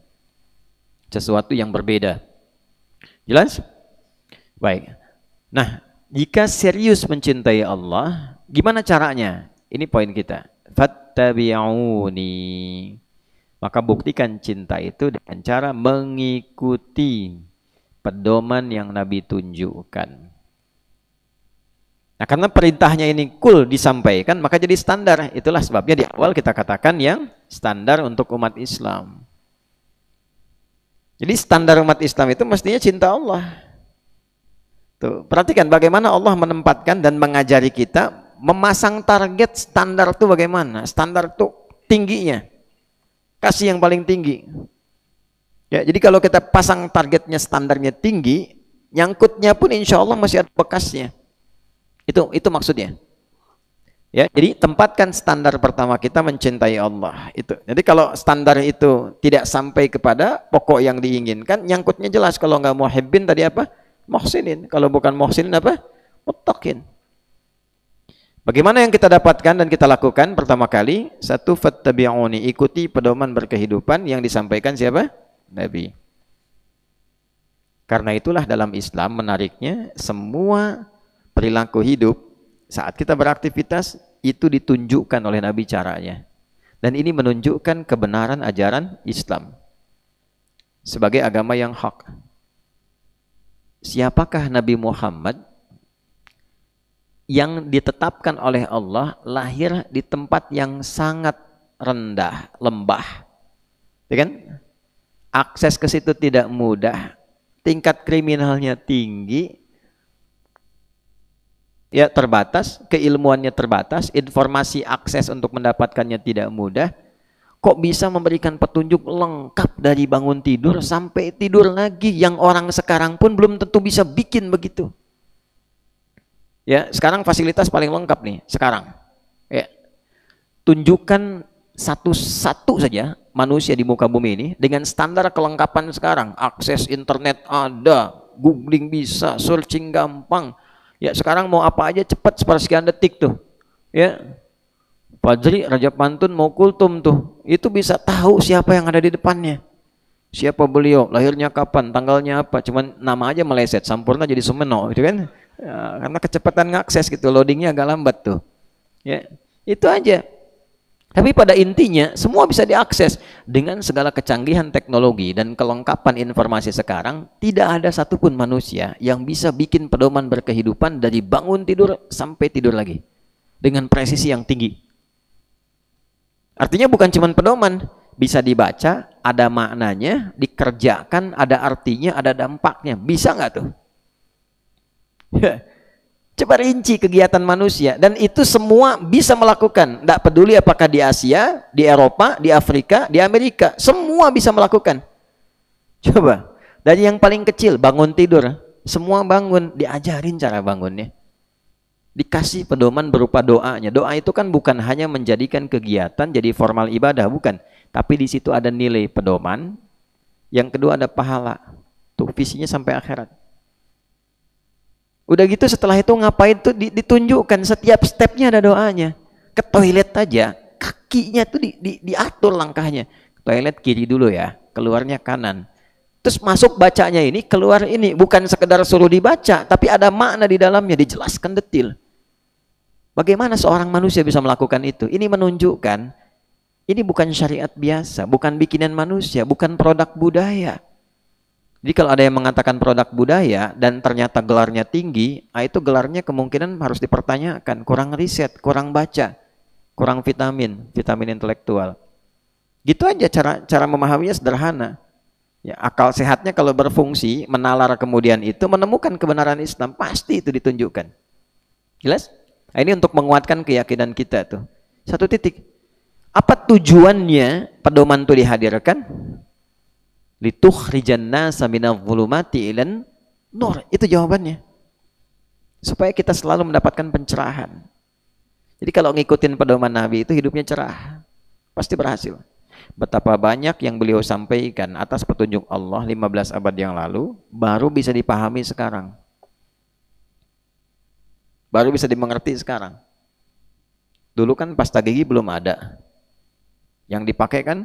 Sesuatu yang berbeda. Jelas? Baik. Nah, jika serius mencintai Allah, gimana caranya? Ini poin kita. Fattabi'uni. Maka buktikan cinta itu dengan cara mengikuti pedoman yang Nabi tunjukkan. Nah, karena perintahnya ini disampaikan, maka jadi standar. Itulah sebabnya di awal kita katakan yang standar untuk umat Islam. Jadi standar umat Islam itu mestinya cinta Allah. Tuh, perhatikan bagaimana Allah menempatkan dan mengajari kita memasang target standar itu bagaimana. Standar itu tingginya. Kasih yang paling tinggi. Ya, jadi kalau kita pasang targetnya standarnya tinggi, nyangkutnya pun insya Allah masih ada bekasnya. Itu maksudnya. Ya, jadi tempatkan standar pertama kita mencintai Allah itu. Jadi kalau standar itu tidak sampai kepada pokok yang diinginkan, nyangkutnya jelas. Kalau nggak muhibbin tadi apa? Muhsinin. Kalau bukan muhsinin apa? Muttaqin. Bagaimana yang kita dapatkan dan kita lakukan? Pertama kali, satu, fattabi'uni, ikuti pedoman berkehidupan yang disampaikan siapa? Nabi. Karena itulah dalam Islam menariknya semua perilaku hidup saat kita beraktivitas itu ditunjukkan oleh Nabi caranya. Dan ini menunjukkan kebenaran ajaran Islam sebagai agama yang hak. Siapakah Nabi Muhammad yang ditetapkan oleh Allah lahir di tempat yang sangat rendah, lembah. Ya kan? Akses ke situ tidak mudah, tingkat kriminalnya tinggi, ya terbatas, keilmuannya terbatas, informasi akses untuk mendapatkannya tidak mudah. Kok bisa memberikan petunjuk lengkap dari bangun tidur sampai tidur lagi yang orang sekarang pun belum tentu bisa bikin begitu. Ya, sekarang fasilitas paling lengkap nih sekarang. Ya. Tunjukkan satu-satu saja manusia di muka bumi ini dengan standar kelengkapan sekarang. Akses internet ada, googling bisa, searching gampang. Ya sekarang mau apa aja cepat sepersekian detik tuh. Ya. Fajri, Raja Pantun mau kultum tuh. Itu bisa tahu siapa yang ada di depannya. Siapa beliau, lahirnya kapan, tanggalnya apa. Cuman nama aja meleset, Sampurna jadi Sumeno gitu kan. Ya, karena kecepatan ngakses gitu, loadingnya agak lambat tuh. Ya, itu aja. Tapi pada intinya semua bisa diakses dengan segala kecanggihan teknologi dan kelengkapan informasi sekarang. Tidak ada satupun manusia yang bisa bikin pedoman berkehidupan dari bangun tidur sampai tidur lagi dengan presisi yang tinggi. Artinya bukan cuma pedoman, bisa dibaca, ada maknanya, dikerjakan, ada artinya, ada dampaknya. Bisa nggak tuh? Coba rinci kegiatan manusia, dan itu semua bisa melakukan. Tidak peduli apakah di Asia, di Eropa, di Afrika, di Amerika, semua bisa melakukan. Coba dari yang paling kecil bangun tidur, semua bangun, diajarin cara bangunnya, Dikasih pedoman berupa doanya. Doa itu kan bukan hanya menjadikan kegiatan jadi formal ibadah, bukan. Tapi di situ ada nilai pedoman. Yang kedua ada pahala. Tuh visinya sampai akhirat. Udah gitu setelah itu ngapain tuh ditunjukkan setiap stepnya ada doanya. Ke toilet aja, kakinya tuh diatur langkahnya. Ke toilet kiri dulu ya, keluarnya kanan. Terus masuk bacanya ini, keluar ini. Bukan sekedar suruh dibaca, tapi ada makna di dalamnya, dijelaskan detil. Bagaimana seorang manusia bisa melakukan itu? Ini menunjukkan, ini bukan syariat biasa, bukan bikinan manusia, bukan produk budaya. Jadi kalau ada yang mengatakan produk budaya dan ternyata gelarnya tinggi, itu gelarnya kemungkinan harus dipertanyakan, kurang riset, kurang baca, kurang vitamin intelektual. Gitu aja cara memahaminya sederhana. Ya, akal sehatnya kalau berfungsi, menalar kemudian itu menemukan kebenaran Islam, pasti itu ditunjukkan. Jelas? Nah, ini untuk menguatkan keyakinan kita tuh. Satu titik. Apa tujuannya pedoman itu dihadirkan? Litukhrijan nasa minadh-dhulumati ilan nur. Itu jawabannya. Supaya kita selalu mendapatkan pencerahan. Jadi kalau ngikutin pedoman Nabi itu hidupnya cerah. Pasti berhasil. Betapa banyak yang beliau sampaikan atas petunjuk Allah 15 abad yang lalu baru bisa dipahami sekarang. Baru bisa dimengerti sekarang. Dulu kan pasta gigi belum ada. Yang dipakai kan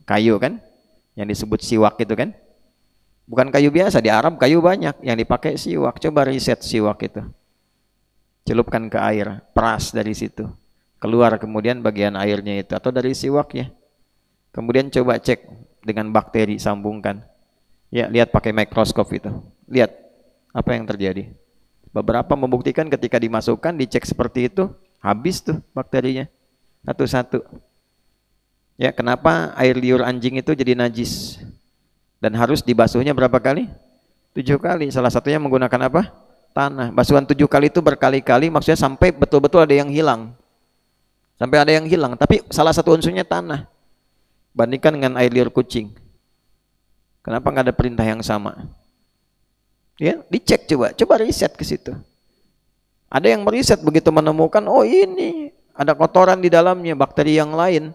kayu kan? Yang disebut siwak itu kan? Bukan kayu biasa, di Arab kayu banyak. Yang dipakai siwak. Coba riset siwak itu. Celupkan ke air, peras dari situ. Keluar kemudian bagian airnya itu atau dari siwaknya. Kemudian coba cek dengan bakteri, sambungkan. Ya, lihat pakai mikroskop itu. Lihat apa yang terjadi. Beberapa membuktikan ketika dimasukkan, dicek seperti itu, habis tuh bakterinya. Satu-satu. Ya, kenapa air liur anjing itu jadi najis? Dan harus dibasuhnya berapa kali? 7 kali. Salah satunya menggunakan apa? Tanah. Basuhan 7 kali itu berkali-kali, maksudnya sampai betul-betul ada yang hilang. Sampai ada yang hilang. Tapi salah satu unsurnya tanah. Bandingkan dengan air liur kucing. Kenapa nggak ada perintah yang sama? Ya, dicek coba riset ke situ. Ada yang meriset begitu menemukan, oh ini ada kotoran di dalamnya, bakteri yang lain.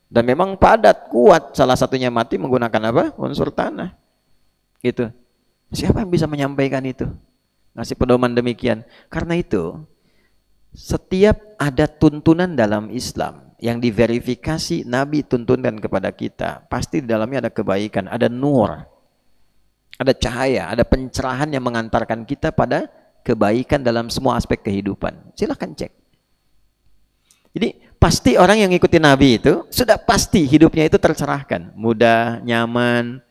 Dan memang padat, kuat. Salah satunya mati menggunakan apa? Unsur tanah. Gitu. Siapa yang bisa menyampaikan itu? Ngasih pedoman demikian. Karena itu, setiap ada tuntunan dalam Islam yang diverifikasi Nabi tuntunkan kepada kita, pasti di dalamnya ada kebaikan, ada nur. Ada cahaya, ada pencerahan yang mengantarkan kita pada kebaikan dalam semua aspek kehidupan. Silahkan cek. Jadi pasti orang yang ngikutin Nabi itu sudah pasti hidupnya itu tercerahkan, mudah, nyaman.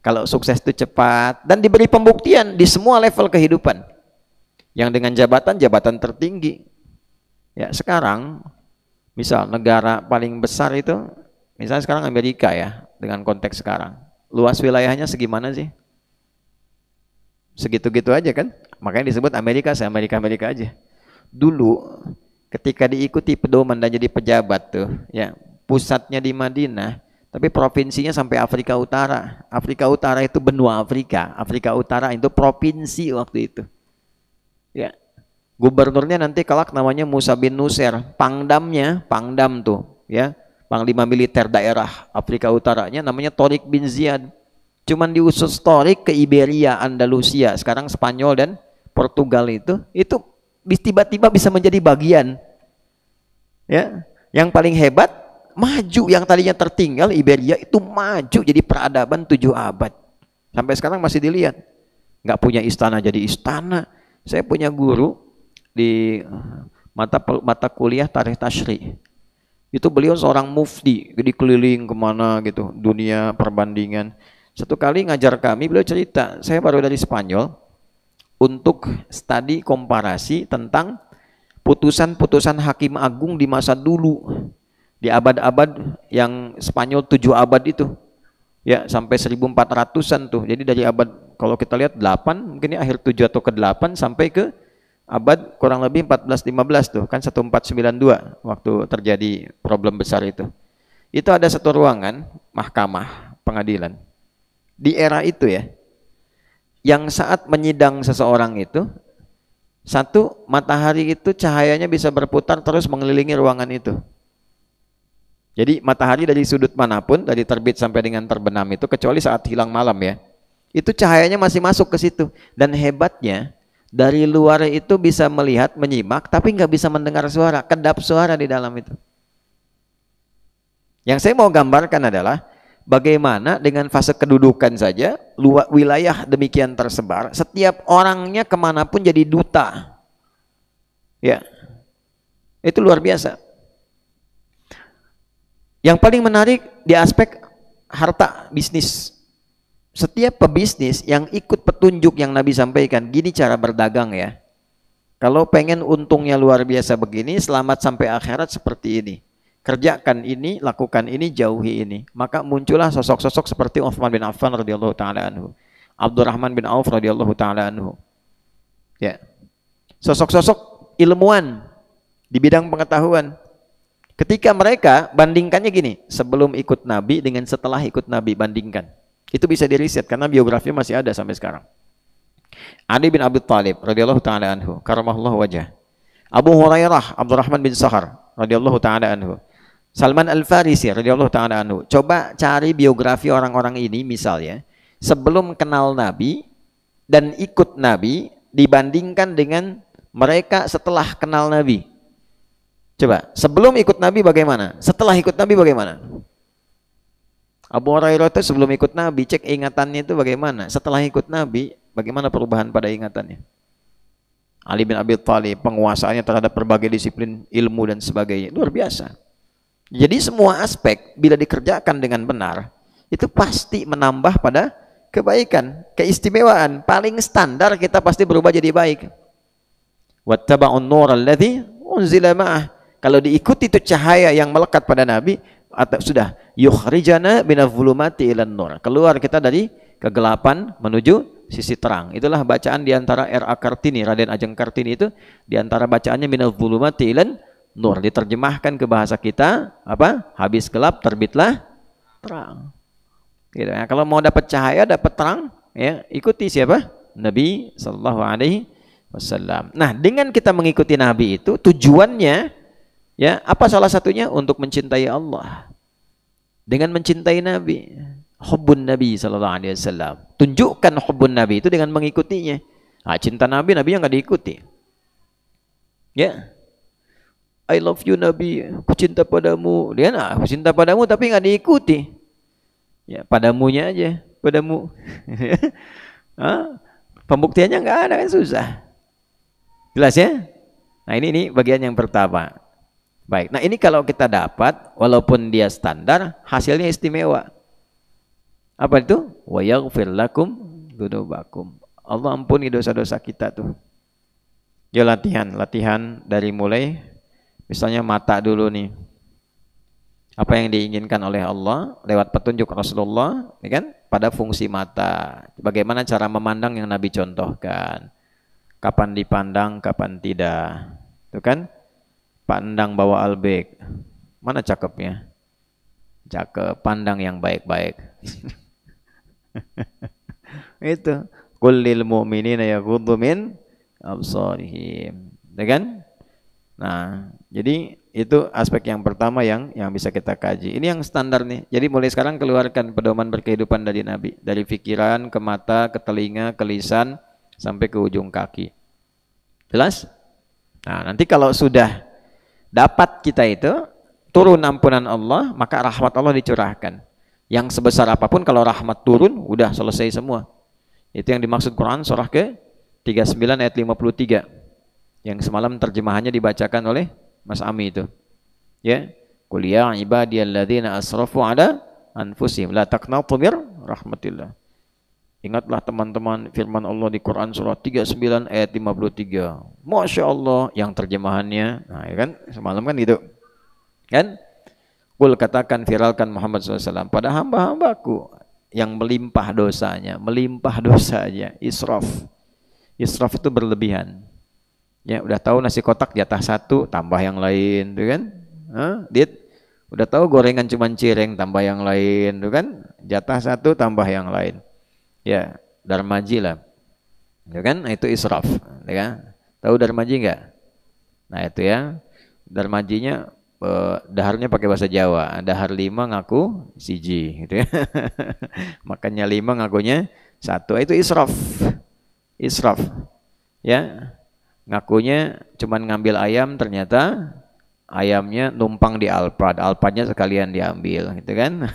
Kalau sukses itu cepat dan diberi pembuktian di semua level kehidupan. Yang dengan jabatan tertinggi. Ya, sekarang misal negara paling besar itu, misalnya sekarang Amerika ya, dengan konteks sekarang. Luas wilayahnya segimana sih? Segitu-gitu aja kan, makanya disebut Amerika aja. Dulu ketika diikuti pedoman dan jadi pejabat tuh ya, pusatnya di Madinah tapi provinsinya sampai Afrika Utara. Afrika Utara itu benua Afrika, Afrika Utara itu provinsi waktu itu ya. Gubernurnya nanti kelak namanya Musa bin Nusair, Pangdam tuh ya, Panglima Militer daerah Afrika Utaranya namanya Tariq bin Ziyad. Cuman diusus Torik ke Iberia, Andalusia, sekarang Spanyol dan Portugal itu tiba-tiba bisa menjadi bagian. Ya, yang paling hebat maju, yang tadinya tertinggal Iberia itu maju jadi peradaban 7 abad. Sampai sekarang masih dilihat. Nggak punya istana jadi istana. Saya punya guru di mata kuliah Tarikh Tasyri. Itu beliau seorang mufti, jadi keliling kemana gitu, dunia perbandingan. Satu kali ngajar kami, beliau cerita, saya baru dari Spanyol untuk studi komparasi tentang putusan-putusan hakim agung di masa dulu, di abad-abad yang Spanyol 7 abad itu ya, sampai 1400-an tuh. Jadi dari abad, kalau kita lihat 8, mungkin ini akhir 7 atau ke-8 sampai ke abad kurang lebih 14-15 tuh, kan 1492 waktu terjadi problem besar itu. Itu ada satu ruangan mahkamah pengadilan di era itu ya, yang saat menyidang seseorang itu Satu, matahari itu cahayanya bisa berputar terus mengelilingi ruangan itu. Jadi matahari dari sudut manapun, dari terbit sampai dengan terbenam itu, kecuali saat hilang malam ya, itu cahayanya masih masuk ke situ. Dan hebatnya, dari luar itu bisa melihat, menyimak, tapi nggak bisa mendengar suara, kedap suara di dalam itu. Yang saya mau gambarkan adalah bagaimana dengan fase kedudukan saja, wilayah demikian tersebar, setiap orangnya kemanapun jadi duta. Ya, itu luar biasa. Yang paling menarik di aspek harta bisnis. Setiap pebisnis yang ikut petunjuk yang Nabi sampaikan, gini cara berdagang ya. Kalau pengen untungnya luar biasa begini, selamat sampai akhirat seperti ini. Kerjakan ini, lakukan ini, jauhi ini. Maka muncullah sosok-sosok seperti Utsman bin Affan radhiyallahu taala anhu, Abdurrahman bin Auf radhiyallahu taala anhu. Ya. Sosok-sosok ilmuwan di bidang pengetahuan. Ketika mereka bandingkannya gini, sebelum ikut Nabi dengan setelah ikut Nabi, bandingkan. Itu bisa diriset karena biografinya masih ada sampai sekarang. Ali bin Abi Thalib radhiyallahu taala anhu, karamallahu wajah. Abu Hurairah Abdurrahman bin Sahar radhiyallahu taala anhu. Salman Al-Farisi radhiyallahu taala anhu. Coba cari biografi orang-orang ini misalnya sebelum kenal Nabi dan ikut Nabi dibandingkan dengan mereka setelah kenal Nabi. Coba, sebelum ikut Nabi bagaimana? Setelah ikut Nabi bagaimana? Abu Hurairah itu sebelum ikut Nabi, cek ingatannya itu bagaimana? Setelah ikut Nabi, bagaimana perubahan pada ingatannya? Ali bin Abi Thalib, penguasaannya terhadap berbagai disiplin ilmu dan sebagainya, luar biasa. Jadi semua aspek bila dikerjakan dengan benar, itu pasti menambah pada kebaikan, keistimewaan. Paling standar kita pasti berubah jadi baik. Wattaba'un nur alladzi unzila ma'ah. Kalau diikuti itu cahaya yang melekat pada Nabi, atau sudah yukhrijana minadh-dhulumati ilan nur. Keluar kita dari kegelapan menuju sisi terang. Itulah bacaan diantara R.A. Kartini, Raden Ajeng Kartini itu diantara bacaannya minadh-dhulumati ilan nur. Diterjemahkan ke bahasa kita apa? Habis gelap terbitlah terang. Gitu ya. Kalau mau dapat cahaya, dapat terang, ya ikuti siapa? Nabi sallallahu alaihi wasallam. Nah, dengan kita mengikuti Nabi itu tujuannya ya, apa salah satunya? Untuk mencintai Allah. Dengan mencintai Nabi, hubbun Nabi sallallahu alaihi wasallam. Tunjukkan hubbun Nabi itu dengan mengikutinya. Nah, cinta Nabi, Nabi yang nggak diikuti. Ya. I love you Nabi, aku cinta padamu. Dia aku cinta padamu tapi nggak diikuti. Ya, padamunya aja, padamu. Pembuktiannya nggak ada, kan susah. Jelas ya? Nah, ini bagian yang pertama. Baik, nah ini kalau kita dapat, walaupun dia standar, hasilnya istimewa. Apa itu? Wa yaghfir lakum dzunubakum. Allah ampuni dosa-dosa kita tuh. Ya latihan dari mulai, misalnya mata dulu nih. Apa yang diinginkan oleh Allah lewat petunjuk Rasulullah, ya kan? Pada fungsi mata. Bagaimana cara memandang yang Nabi contohkan. Kapan dipandang, kapan tidak. Itu kan? Pandang bawa albek. Mana cakepnya? Cakep, pandang yang baik-baik. Itu. Qul lil mu'minina yaghuddu min absarihim. Ya kan? Nah, jadi itu aspek yang pertama yang bisa kita kaji. Ini yang standar nih. Jadi mulai sekarang keluarkan pedoman berkehidupan dari Nabi, dari pikiran ke mata, ke telinga, ke lisan sampai ke ujung kaki. Jelas? Nah, nanti kalau sudah dapat kita itu, turun ampunan Allah, maka rahmat Allah dicurahkan. Yang sebesar apapun kalau rahmat turun, udah selesai semua. Itu yang dimaksud Quran surah ke-39 ayat 53. Yang semalam terjemahannya dibacakan oleh Mas Ami itu. Ya. Qul ya ibadiyalladzina asrafu ala anfusihim la taqnatu mir rahmatillah. Ingatlah teman-teman firman Allah di Quran surah 39 ayat 53. Masya Allah, yang terjemahannya, nah ya kan, semalam kan gitu. Kan? Qul katakan, viralkan Muhammad SAW pada hamba-hambaku yang melimpah dosanya, israf. Israf itu berlebihan. Ya, udah tahu nasi kotak jatah satu, tambah yang lain, tuh kan? Udah tahu gorengan cuman cireng, tambah yang lain, tuh kan? Jatah satu, tambah yang lain. Ya, darmaji lah. Ya kan? Itu israf, ya kan? Tahu darmaji nggak? Nah itu ya, darmajinya daharnya pakai bahasa Jawa. Dahar 5 ngaku siji gitu ya. Makannya 5 ngakunya 1. Itu israf. Israf. Ya. Ngakunya cuman ngambil ayam, ternyata ayamnya numpang di Alphard. Alphardnya sekalian diambil gitu kan.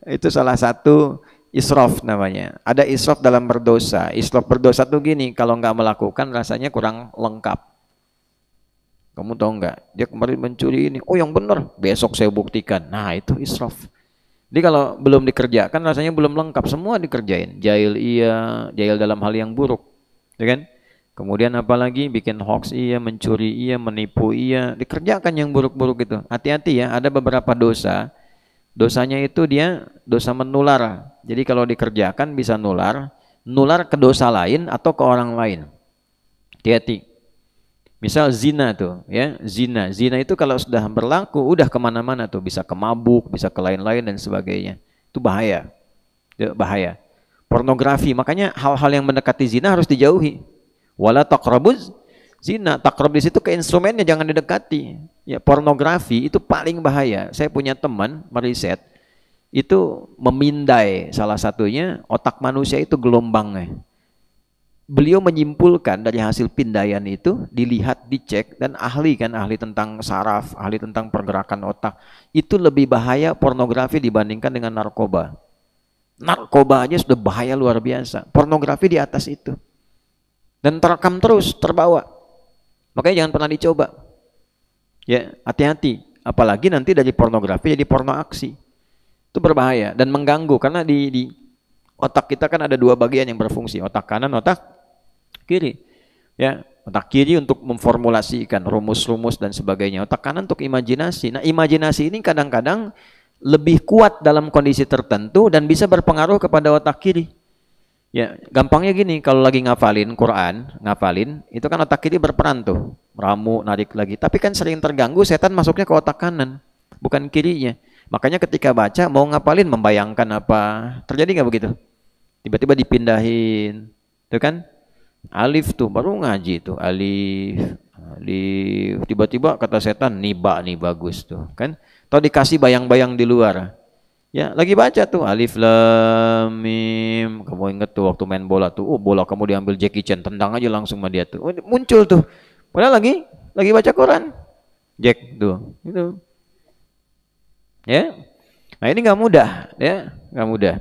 itu salah satu israf namanya. Ada israf dalam berdosa. Israf berdosa tuh gini, kalau nggak melakukan rasanya kurang lengkap. Kamu tahu nggak? Dia kemarin mencuri ini. Oh yang benar, besok saya buktikan. Nah itu israf. Jadi kalau belum dikerjakan rasanya belum lengkap. Semua dikerjain. Jahil iya, jahil dalam hal yang buruk, ya kan? Kemudian apalagi bikin hoax iya, mencuri iya, menipu iya, dikerjakan yang buruk-buruk itu. Hati-hati ya, ada beberapa dosa. Dosanya itu dia dosa menular. Jadi kalau dikerjakan bisa nular ke dosa lain atau ke orang lain. Hati-hati. Misal zina tuh, ya zina itu kalau sudah berlaku udah kemana-mana tuh, bisa ke mabuk, bisa ke lain-lain dan sebagainya. Itu bahaya, bahaya. Pornografi, makanya hal-hal yang mendekati zina harus dijauhi. Wala taqrabuz zina, taqrab di situ ke instrumennya, jangan didekati. Ya pornografi itu paling bahaya. Saya punya teman meriset itu memindai salah satunya otak manusia itu gelombangnya. Beliau menyimpulkan dari hasil pindaian itu, dilihat, dicek, dan ahli tentang saraf, ahli tentang pergerakan otak, itu lebih bahaya pornografi dibandingkan dengan narkoba. Narkoba aja sudah bahaya luar biasa, pornografi di atas itu. Dan terekam terus, terbawa. Makanya jangan pernah dicoba. Ya, hati-hati. Apalagi nanti dari pornografi jadi porno aksi. Itu berbahaya dan mengganggu, karena di otak kita kan ada 2 bagian yang berfungsi, otak kanan, otak kiri. Ya, otak kiri untuk memformulasikan rumus-rumus dan sebagainya. Otak kanan untuk imajinasi. Nah, imajinasi ini kadang-kadang lebih kuat dalam kondisi tertentu dan bisa berpengaruh kepada otak kiri. Ya, gampangnya gini, kalau lagi ngafalin Quran, itu kan otak kiri berperan tuh, meramu, narik lagi. Tapi kan sering terganggu, setan masuknya ke otak kanan, bukan kirinya. Makanya ketika baca mau ngapalin membayangkan apa, terjadi nggak begitu? Tiba-tiba dipindahin, tuh kan? Alif tuh baru ngaji tuh, alif, tiba-tiba kata setan niba nih bagus tuh kan, atau dikasih bayang-bayang di luar. Ya lagi baca tuh alif lam mim, kamu inget tuh waktu main bola tuh, oh bola kamu diambil Jackie Chan, tendang aja langsung sama dia tuh, muncul tuh, padahal lagi baca Quran, Jack tuh, gitu. Ya, nah ini nggak mudah, ya nggak mudah.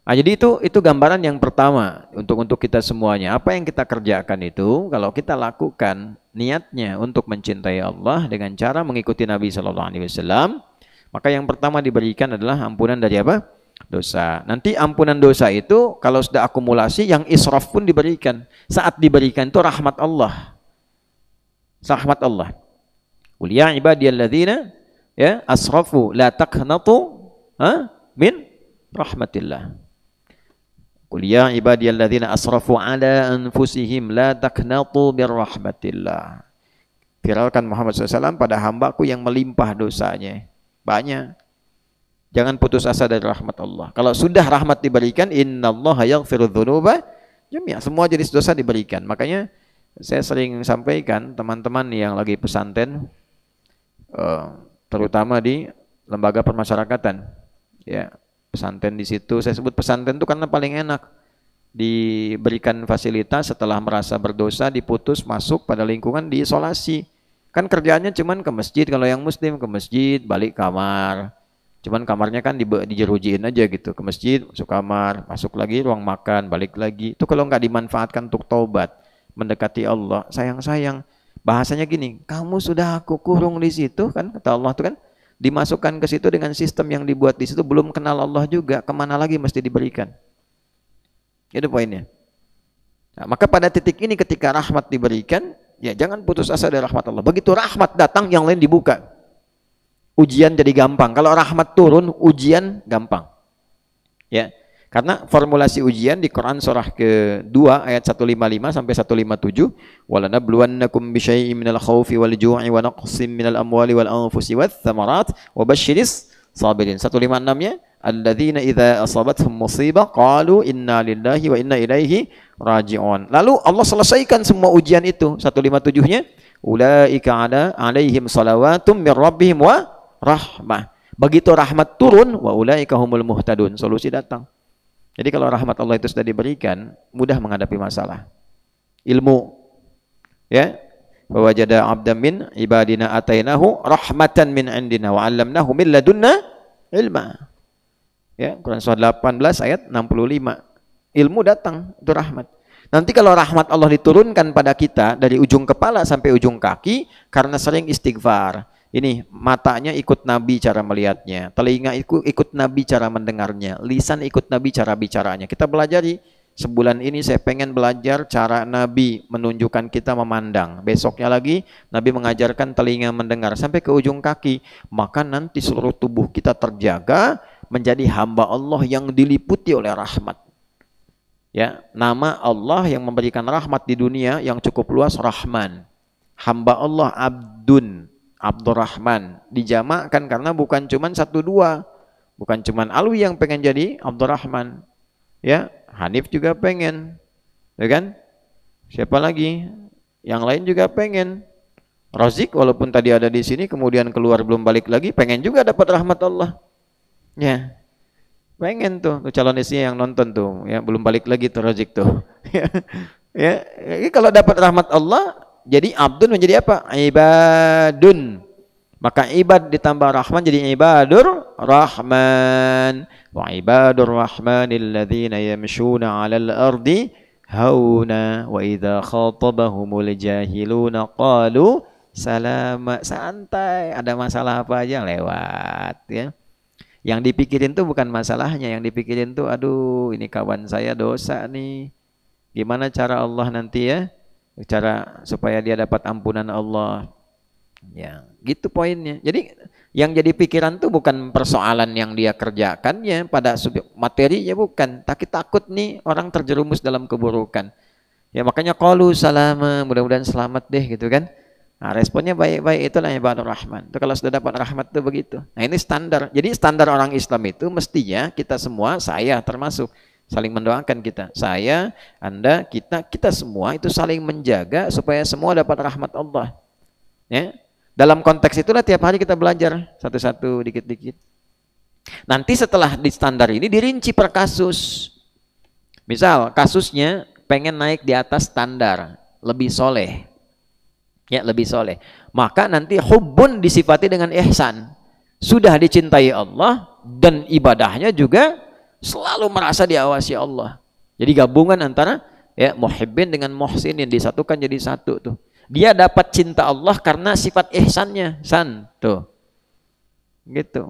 Nah, jadi itu gambaran yang pertama untuk kita semuanya. Apa yang kita kerjakan itu, kalau kita lakukan niatnya untuk mencintai Allah dengan cara mengikuti Nabi Shallallahu Alaihi Wasallam, maka yang pertama diberikan adalah ampunan dari apa? Dosa. Nanti ampunan dosa itu kalau sudah akumulasi, yang israf pun diberikan. Saat diberikan itu rahmat Allah. Rahmat Allah. Qul ya ibadiyalladzina ya asrafu la taqnatu min rahmatillah. Qul ya ibadiyalladzina asrafu ala anfusihim la taqnatu bir rahmatillah. Viralkan Muhammad SAW pada hambaku yang melimpah dosanya. Banyak. Jangan putus asa dari rahmat Allah. Kalau sudah rahmat diberikan, innallaha yaghfiru dzunuba jami'a. Semua jenis dosa diberikan. Makanya saya sering sampaikan teman-teman yang lagi pesantren, terutama di lembaga permasyarakatan, ya. Pesantren di situ, saya sebut pesantren itu karena paling enak, diberikan fasilitas setelah merasa berdosa, diputus masuk pada lingkungan, diisolasi. Kan kerjaannya cuman ke masjid, kalau yang muslim ke masjid, balik kamar. Cuman kamarnya kan dijerujiin aja gitu, ke masjid, masuk kamar, masuk lagi ruang makan, balik lagi. Itu kalau nggak dimanfaatkan untuk taubat, mendekati Allah, sayang-sayang. Bahasanya gini, kamu sudah aku kurung di situ kan, kata Allah tuh kan. Dimasukkan ke situ dengan sistem yang dibuat di situ, belum kenal Allah juga, kemana lagi mesti diberikan? Itu poinnya. Nah, maka pada titik ini ketika rahmat diberikan, ya jangan putus asa dari rahmat Allah. Begitu rahmat datang, yang lain dibuka. Ujian jadi gampang. Kalau rahmat turun, ujian gampang. Ya, karena formulasi ujian di Quran surah ke-2 ayat 155 sampai 157, walanabluwannakum bisyai'in minal khaufi wal ju'i wa naqsin minal amwali wal anfusi wath thamarat wa basyiris sabirin. 156-nya alladzina idza asabathum musibah qalu inna lillahi wa inna ilaihi raji'un. Lalu Allah selesaikan semua ujian itu. 157-nya, ulaika alaihim salawatum mir rabbihim wa rahmah. Begitu rahmat turun, wa ulaika humul muhtadun. Solusi datang. Jadi kalau rahmat Allah itu sudah diberikan, mudah menghadapi masalah. Ilmu, ya, wa wajada 'abdan min ibadina atainahu rahmatan min indina wa 'allamnahu min ladunna ilma. Ya, Quran surah 18 ayat 65. Ilmu datang, itu rahmat. Nanti kalau rahmat Allah diturunkan pada kita dari ujung kepala sampai ujung kaki karena sering istighfar. Ini matanya ikut Nabi cara melihatnya, telinga ikut Nabi cara mendengarnya, lisan ikut Nabi cara bicaranya. Kita belajari. Sebulan ini saya pengen belajar cara Nabi menunjukkan kita memandang. Besoknya lagi Nabi mengajarkan telinga mendengar sampai ke ujung kaki. Maka nanti seluruh tubuh kita terjaga menjadi hamba Allah yang diliputi oleh rahmat. Ya, nama Allah yang memberikan rahmat di dunia yang cukup luas, Rahman. Hamba Allah Abdun, Abdurrahman. Dijamakkan karena bukan cuman 1-2. Bukan cuman Alwi yang pengen jadi Abdurrahman. Ya, Hanif juga pengen. Ya kan? Siapa lagi? Yang lain juga pengen. Razik walaupun tadi ada di sini kemudian keluar belum balik lagi, pengen juga dapat rahmat Allah. Ya. Pengen tuh calon istrinya yang nonton tuh, ya, belum balik lagi tuh Razik tuh. Ya, kalau dapat rahmat Allah, jadi abdun menjadi apa? Ibadun. Maka ibad ditambah rahman jadi ibadur rahman. Wa ibadur rahmanil ladzina yamshuna 'alal ardi hauna wa idza khatabahumul jahiluna qalu salama. Santai, ada masalah apa aja lewat, ya. Yang dipikirin tuh bukan masalahnya, yang dipikirin tuh aduh ini kawan saya dosa nih. Gimana cara Allah nanti, ya? Cara supaya dia dapat ampunan Allah. Ya, gitu poinnya. Jadi yang jadi pikiran tuh bukan persoalan yang dia kerjakannya pada materinya, bukan. Tapi takut nih orang terjerumus dalam keburukan. Ya makanya qalu salama, mudah-mudahan selamat deh gitu kan. Nah, responnya baik-baik, itulah ibadur rahman. Itu kalau sudah dapat rahmat tuh begitu. Nah, ini standar. Jadi standar orang Islam itu mestinya kita semua, saya termasuk, saling mendoakan kita. Saya, Anda, kita semua itu saling menjaga supaya semua dapat rahmat Allah. Ya. Dalam konteks itulah tiap hari kita belajar satu-satu, dikit-dikit. Nanti setelah di standar ini dirinci per kasus. Misal kasusnya pengen naik di atas standar, lebih soleh. Ya, lebih soleh. Maka nanti hubbun disifati dengan ihsan. Sudah dicintai Allah dan ibadahnya juga selalu merasa diawasi Allah. Jadi gabungan antara ya muhibbin dengan muhsinin disatukan jadi satu tuh. Dia dapat cinta Allah karena sifat ihsannya, san tuh. Gitu.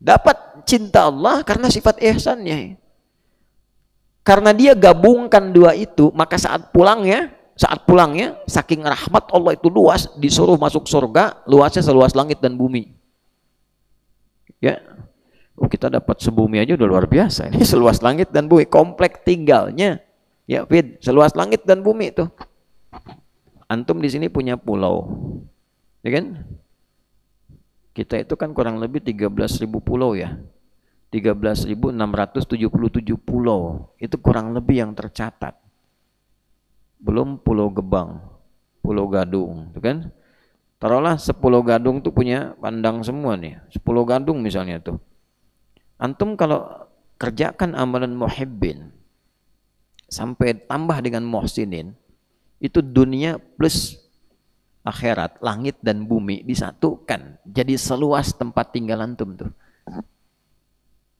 Dapat cinta Allah karena sifat ihsannya. Karena dia gabungkan dua itu, maka saat pulangnya saking rahmat Allah itu luas, disuruh masuk surga, luasnya seluas langit dan bumi. Ya. Oh, kita dapat sebumi aja udah luar biasa. Ini seluas langit dan bumi, komplek tinggalnya. Ya, Fid, seluas langit dan bumi itu. Antum di sini punya pulau. Ya kan? Kita itu kan kurang lebih 13.000 pulau ya. 13.677 pulau. Itu kurang lebih yang tercatat. Belum Pulau Gebang, Pulau Gadung, kan? Taruhlah 10 Gadung tuh punya pandang semua nih. 10 Gadung misalnya tuh. Antum kalau kerjakan amalan muhibbin sampai tambah dengan muhsinin, itu dunia plus akhirat, langit dan bumi disatukan jadi seluas tempat tinggal antum tuh.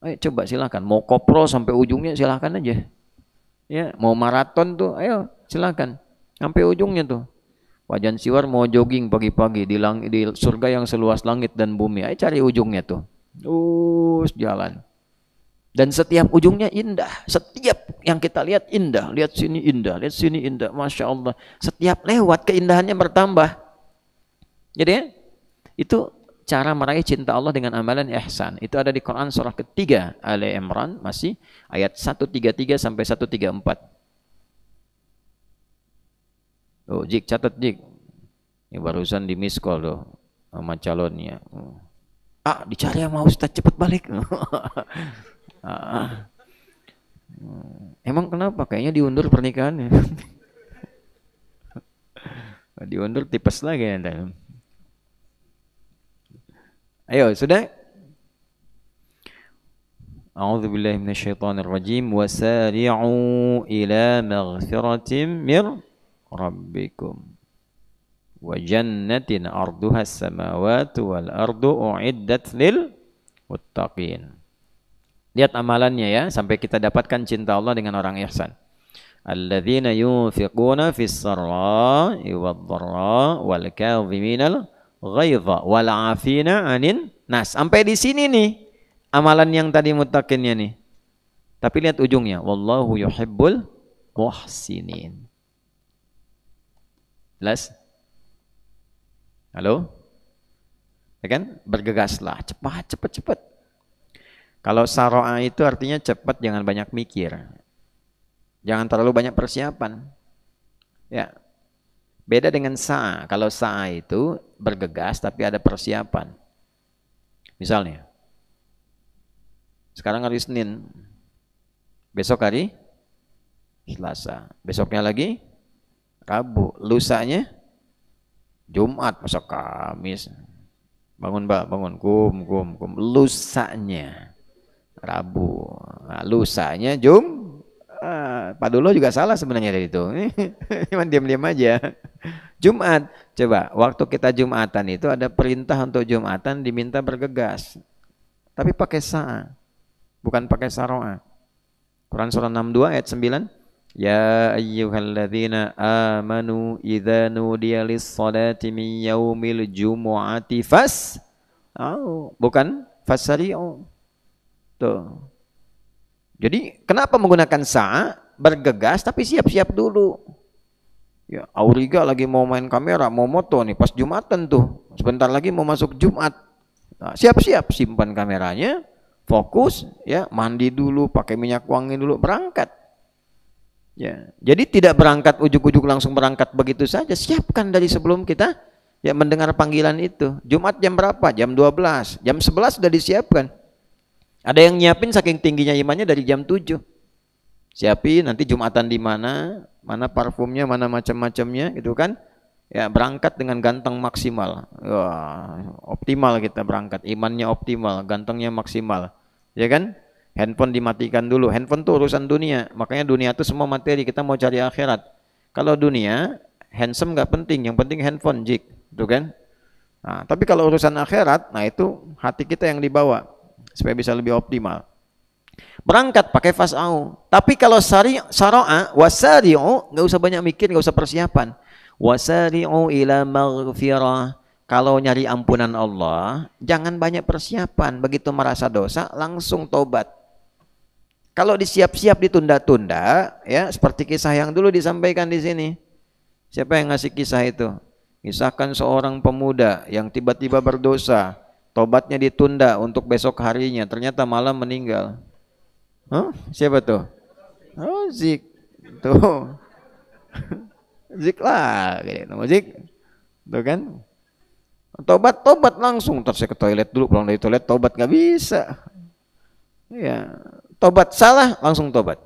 Ayo coba silakan, mau kopro sampai ujungnya silakan aja. Ya, mau maraton tuh, ayo silakan sampai ujungnya tuh. Wajan Siwar mau jogging pagi-pagi di surga yang seluas langit dan bumi, ayo cari ujungnya tuh. Terus jalan. Dan setiap ujungnya indah. Setiap yang kita lihat indah. Lihat sini indah, lihat sini indah. Masya Allah. Setiap lewat keindahannya bertambah. Jadi ya, itu cara meraih cinta Allah dengan amalan ihsan. Itu ada di Quran surah ketiga Ali Imran, masih ayat 133 sampai 134. Oh, Jik, catat Jik. Ini barusan di miss call tuh sama calonnya. Dicari sama Ustadz cepet balik. Emang kenapa? Kayaknya diundur pernikahannya. Diundur tipes lagi nanti. Ayo, sudah? A'udzubillahi minasyaitonirrajim. Wasari'u ila maghfiratin mir rabbikum wa jannatin arduha as-samawati wal ardu u'iddat lil muttaqin. Lihat amalannya ya, sampai kita dapatkan cinta Allah dengan orang ihsan. Alladzina yunfiquna fis sarra'i wad-dharra wal kadhiminal ghaidha wal 'afina 'anin nas. Sampai di sini nih amalan yang tadi muttaqinnya nih. Tapi lihat ujungnya, wallahu yuhibbul muhsinin. Jelas? Halo? Ya kan? Bergegaslah, cepat. Kalau saro'a itu artinya cepat, jangan banyak mikir. Jangan terlalu banyak persiapan. Ya. Beda dengan sa'a. Kalau sa'a itu bergegas tapi ada persiapan. Misalnya, sekarang hari Senin, besok hari Selasa, besoknya lagi Rabu, lusanya Jumat, masa Kamis. Bangun Mbak, bangun, kum. Lusanya Rabu, nah, lusanya Pak Dulo juga salah sebenarnya dari itu. Cuman diam-diam aja. Jumat, coba waktu kita Jumatan itu ada perintah untuk Jumatan diminta bergegas. Tapi pakai sa'a, bukan pakai saro'a. Quran surah 62 ayat 9. Ya ayyuhalladzina amanu idza nudiya lis-salati min yaumil jumu'ati bukan fasari'u. Tuh. Jadi kenapa menggunakan sa'a? Bergegas tapi siap-siap dulu. Ya, Auriga lagi mau main kamera, mau moto nih pas Jumatan tuh. Sebentar lagi mau masuk Jumat. Nah, siap-siap, simpan kameranya, fokus, ya, mandi dulu, pakai minyak wangi dulu, berangkat. Ya, jadi tidak berangkat ujuk-ujuk langsung berangkat begitu saja. Siapkan dari sebelum kita ya mendengar panggilan itu. Jumat jam berapa? Jam 12. Jam 11 sudah disiapkan. Ada yang nyiapin saking tingginya imannya dari jam 7. Siapin nanti Jumatan di mana, mana parfumnya, mana macam-macamnya gitu kan. Ya, berangkat dengan ganteng maksimal. Wah, optimal kita berangkat, imannya optimal, gantengnya maksimal. Ya kan? Handphone dimatikan dulu. Handphone tuh urusan dunia. Makanya dunia itu semua materi. Kita mau cari akhirat. Kalau dunia, handsome nggak penting. Yang penting handphone, jik, gitu kan? Nah, tapi kalau urusan akhirat, nah itu hati kita yang dibawa supaya bisa lebih optimal. Berangkat pakai fas'au. Tapi kalau saro'a, wasari'u, nggak usah banyak mikir, nggak usah persiapan. Wasari'u ila maghfirah. Kalau nyari ampunan Allah, jangan banyak persiapan. Begitu merasa dosa, langsung tobat. Kalau disiap-siap ditunda-tunda, ya seperti kisah yang dulu disampaikan di sini. Siapa yang ngasih kisah itu? Kisahkan seorang pemuda yang tiba-tiba berdosa, tobatnya ditunda untuk besok harinya, ternyata malam meninggal. Siapa tuh? Oh, Zik. Tuh. Zik lah, gitu. Zik. Tuh kan? Tobat langsung. Terus saya ke toilet dulu, pulang dari toilet tobat nggak bisa. Ya, tobat salah langsung tobat.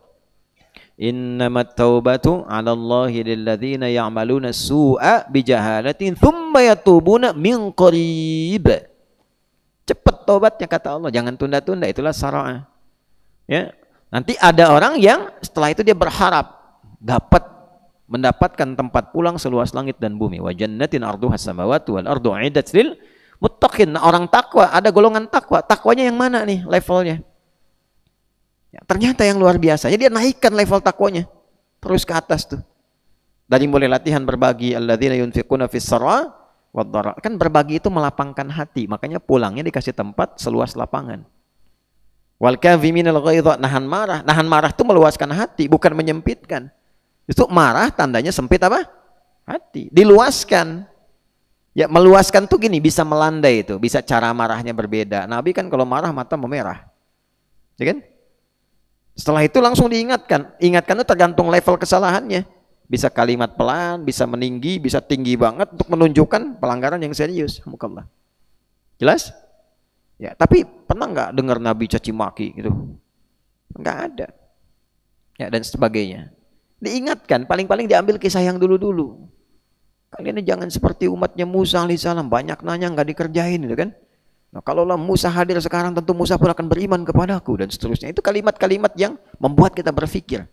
Innamat taubatu 'ala Allahi lilladzina ya'maluna su'a bijahalatin tsumma yatubuna min qarib. Cepat tobatnya kata Allah, jangan tunda-tunda, itulah syara'ah. Ya. Nanti ada orang yang setelah itu dia berharap mendapatkan tempat pulang seluas langit dan bumi. Wa jannatin arduhas samawati wal ardu 'iddat lil muttaqin. Nah, orang takwa, ada golongan takwa. Takwanya yang mana nih levelnya? Ya, ternyata yang luar biasa. Jadi dia naikkan level takwanya terus ke atas tuh. Dari mulai latihan berbagi, alladzina yunfiquna fis sarra wad dharra. Kan berbagi itu melapangkan hati, makanya pulangnya dikasih tempat seluas lapangan. Wal kadhiminal ghaidha, nahan marah. Nahan marah itu meluaskan hati, bukan menyempitkan. Itu marah tandanya sempit apa? Hati. Diluaskan. Ya, meluaskan tuh gini, bisa melandai itu, bisa cara marahnya berbeda. Nabi kan kalau marah mata memerah. Ya kan? Setelah itu langsung diingatkan. Ingatkan itu tergantung level kesalahannya. Bisa kalimat pelan, bisa meninggi, bisa tinggi banget untuk menunjukkan pelanggaran yang serius. Alhamdulillah. Jelas? Ya, tapi pernah nggak dengar Nabi caci maki gitu? Nggak ada. Ya, dan sebagainya. Diingatkan, paling-paling diambil kisah yang dulu-dulu. Kalian jangan seperti umatnya Musa alaihissalam, banyak nanya nggak dikerjain gitu kan. Nah, kalaulah Musa hadir sekarang tentu Musa pun akan beriman kepadaku dan seterusnya. Itu kalimat-kalimat yang membuat kita berpikir.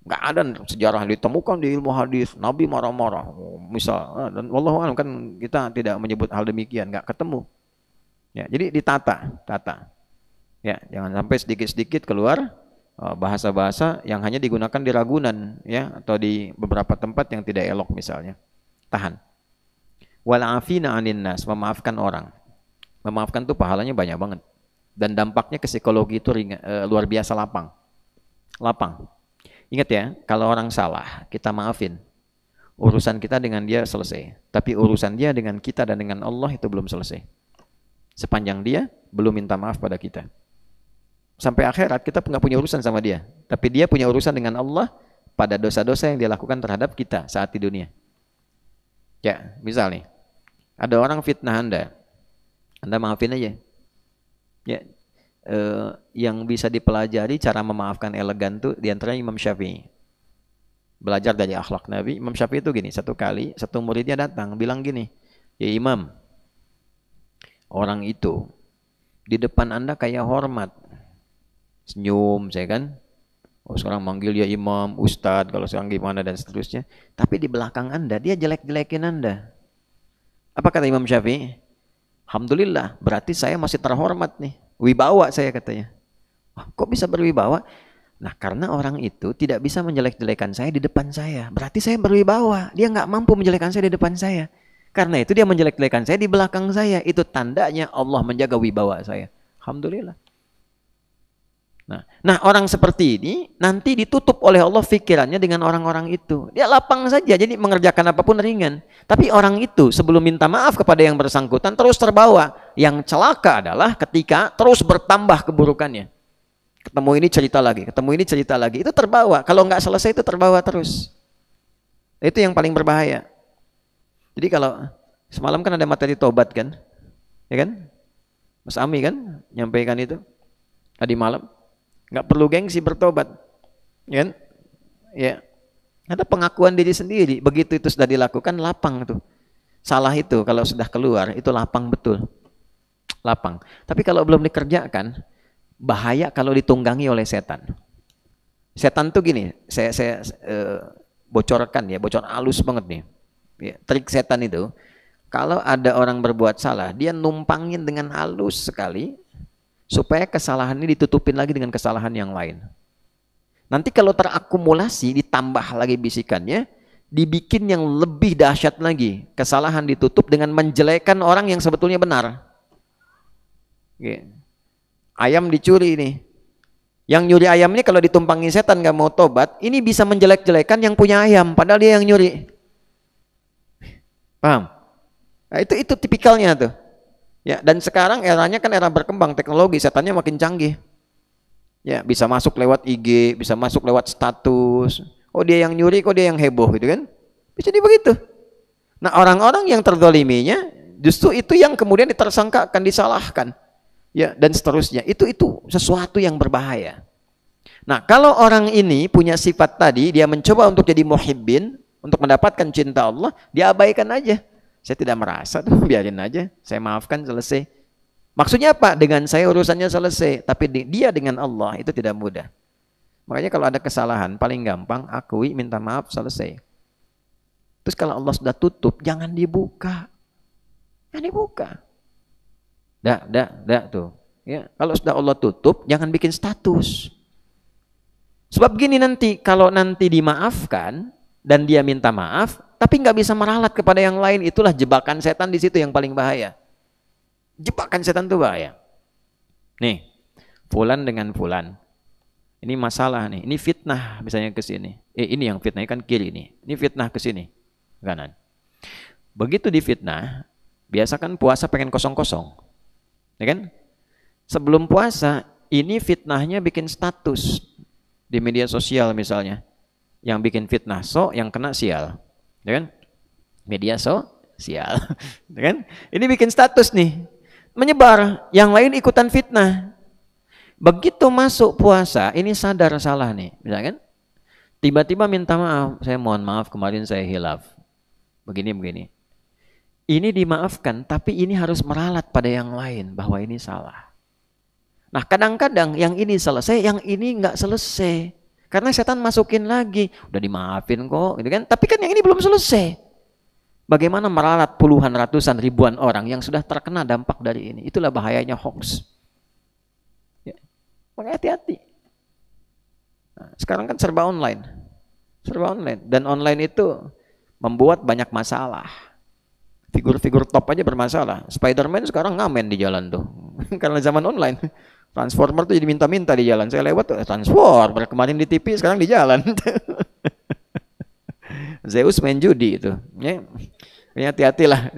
Nggak ada sejarah ditemukan di ilmu hadis Nabi marah-marah. Misal dan wallahu a'lam kan kita tidak menyebut hal demikian, nggak ketemu. Ya, jadi tata. Ya, jangan sampai sedikit-sedikit keluar bahasa-bahasa yang hanya digunakan di Ragunan ya atau di beberapa tempat yang tidak elok misalnya. Tahan. Wal afina 'anin nas, memaafkan orang. Memaafkan tuh pahalanya banyak banget. Dan dampaknya ke psikologi itu luar biasa lapang. Lapang. Ingat ya, kalau orang salah, kita maafin. Urusan kita dengan dia selesai. Tapi urusan dia dengan kita dan dengan Allah itu belum selesai. Sepanjang dia belum minta maaf pada kita. Sampai akhirat kita nggak punya urusan sama dia. Tapi dia punya urusan dengan Allah pada dosa-dosa yang dia lakukan terhadap kita saat di dunia. Ya, misal nih, ada orang fitnah Anda maafin aja. Ya, yang bisa dipelajari cara memaafkan elegan tuh diantaranya Imam Syafi'i. Belajar dari akhlak Nabi. Imam Syafi'i itu gini, satu kali satu muridnya datang bilang gini, ya Imam, orang itu di depan Anda kayak hormat, senyum, saya kan. Oh, sekarang manggil ya Imam, Ustadz, kalau sekarang gimana dan seterusnya. Tapi di belakang Anda dia jelek-jelekin Anda. Apa kata Imam Syafi'i? Alhamdulillah, berarti saya masih terhormat nih. Wibawa saya katanya. Oh, kok bisa berwibawa? Nah, karena orang itu tidak bisa menjelek-jelekan saya di depan saya. Berarti saya berwibawa. Dia nggak mampu menjelekkan saya di depan saya. Karena itu dia menjelek-jelekan saya di belakang saya. Itu tandanya Allah menjaga wibawa saya. Alhamdulillah. Nah, orang seperti ini nanti ditutup oleh Allah pikirannya dengan orang-orang itu. Dia lapang saja, jadi mengerjakan apapun ringan. Tapi orang itu sebelum minta maaf kepada yang bersangkutan terus terbawa. Yang celaka adalah ketika terus bertambah keburukannya. Ketemu ini cerita lagi, itu terbawa. Kalau nggak selesai itu terbawa terus. Itu yang paling berbahaya. Jadi kalau semalam kan ada materi tobat kan, ya kan? Mas Ami kan nyampaikan itu tadi malam. Nggak perlu gengsi bertobat, ya kan? Ya, ada pengakuan diri sendiri. Begitu itu sudah dilakukan, lapang tuh. Salah itu kalau sudah keluar itu lapang betul, lapang. Tapi kalau belum dikerjakan, bahaya kalau ditunggangi oleh setan. Setan tuh gini, saya bocorkan ya, bocor halus banget nih. Ya, trik setan itu, kalau ada orang berbuat salah, dia numpangin dengan halus sekali. Supaya kesalahan ini ditutupin lagi dengan kesalahan yang lain. Nanti kalau terakumulasi, ditambah lagi bisikannya, dibikin yang lebih dahsyat lagi. Kesalahan ditutup dengan menjelekan orang yang sebetulnya benar. Oke. Ayam dicuri ini. Yang nyuri ayam ini kalau ditumpangi setan gak mau tobat, ini bisa menjelek-jelekan yang punya ayam, padahal dia yang nyuri. Paham? Nah, itu tipikalnya tuh. Ya, dan sekarang eranya kan era berkembang teknologi, setannya makin canggih. Ya, bisa masuk lewat IG, bisa masuk lewat status. Oh, dia yang nyuri, kok dia yang heboh gitu kan? Bisa jadi begitu. Nah, orang-orang yang terzaliminya justru itu yang kemudian ditersangkakan, disalahkan. Ya, dan seterusnya. Itu sesuatu yang berbahaya. Nah, kalau orang ini punya sifat tadi, dia mencoba untuk jadi muhibbin, untuk mendapatkan cinta Allah, dia abaikan aja. Saya tidak merasa tuh, biarin aja, saya maafkan, selesai. Maksudnya apa? Dengan saya urusannya selesai, tapi dia dengan Allah itu tidak mudah. Makanya kalau ada kesalahan, paling gampang akui, minta maaf, selesai. Terus kalau Allah sudah tutup, jangan dibuka. Jangan dibuka. Dak tuh. Ya, kalau sudah Allah tutup, jangan bikin status. Sebab gini nanti, kalau nanti dimaafkan dan dia minta maaf, tapi nggak bisa meralat kepada yang lain, itulah jebakan setan di situ yang paling bahaya. Jebakan setan itu bahaya. Nih, fulan dengan fulan. Ini masalah nih, ini fitnah misalnya ke sini. Ini yang fitnah kan kiri nih. Ini fitnah ke sini, kanan. Begitu difitnah, biasa kan puasa pengen kosong-kosong. Ya kan? Sebelum puasa, ini fitnahnya bikin status di media sosial misalnya. Yang bikin fitnah yang kena sial. Ya kan? Media sosial. Ya kan? Ini bikin status nih. menyebar, yang lain ikutan fitnah. Begitu masuk puasa, ini sadar salah nih, misalkan tiba-tiba minta maaf, saya mohon maaf kemarin saya hilaf, begini. Ini dimaafkan, tapi ini harus meralat pada yang lain bahwa ini salah. Nah kadang-kadang yang ini selesai, yang ini nggak selesai. Karena setan masukin lagi, udah dimaafin kok, gitu kan? Tapi kan yang ini belum selesai. Bagaimana meralat puluhan, ratusan, ribuan orang yang sudah terkena dampak dari ini? Itulah bahayanya hoax. Ya. Makanya hati-hati. Nah, sekarang kan serba online, dan online itu membuat banyak masalah. Figur-figur top aja bermasalah. Spider-Man sekarang ngamen di jalan tuh. Karena zaman online. Transformer tuh jadi minta-minta di jalan. Saya lewat tuh, Transformer. Kemarin di TV, sekarang di jalan. Zeus main judi itu. Ya, hati-hati lah.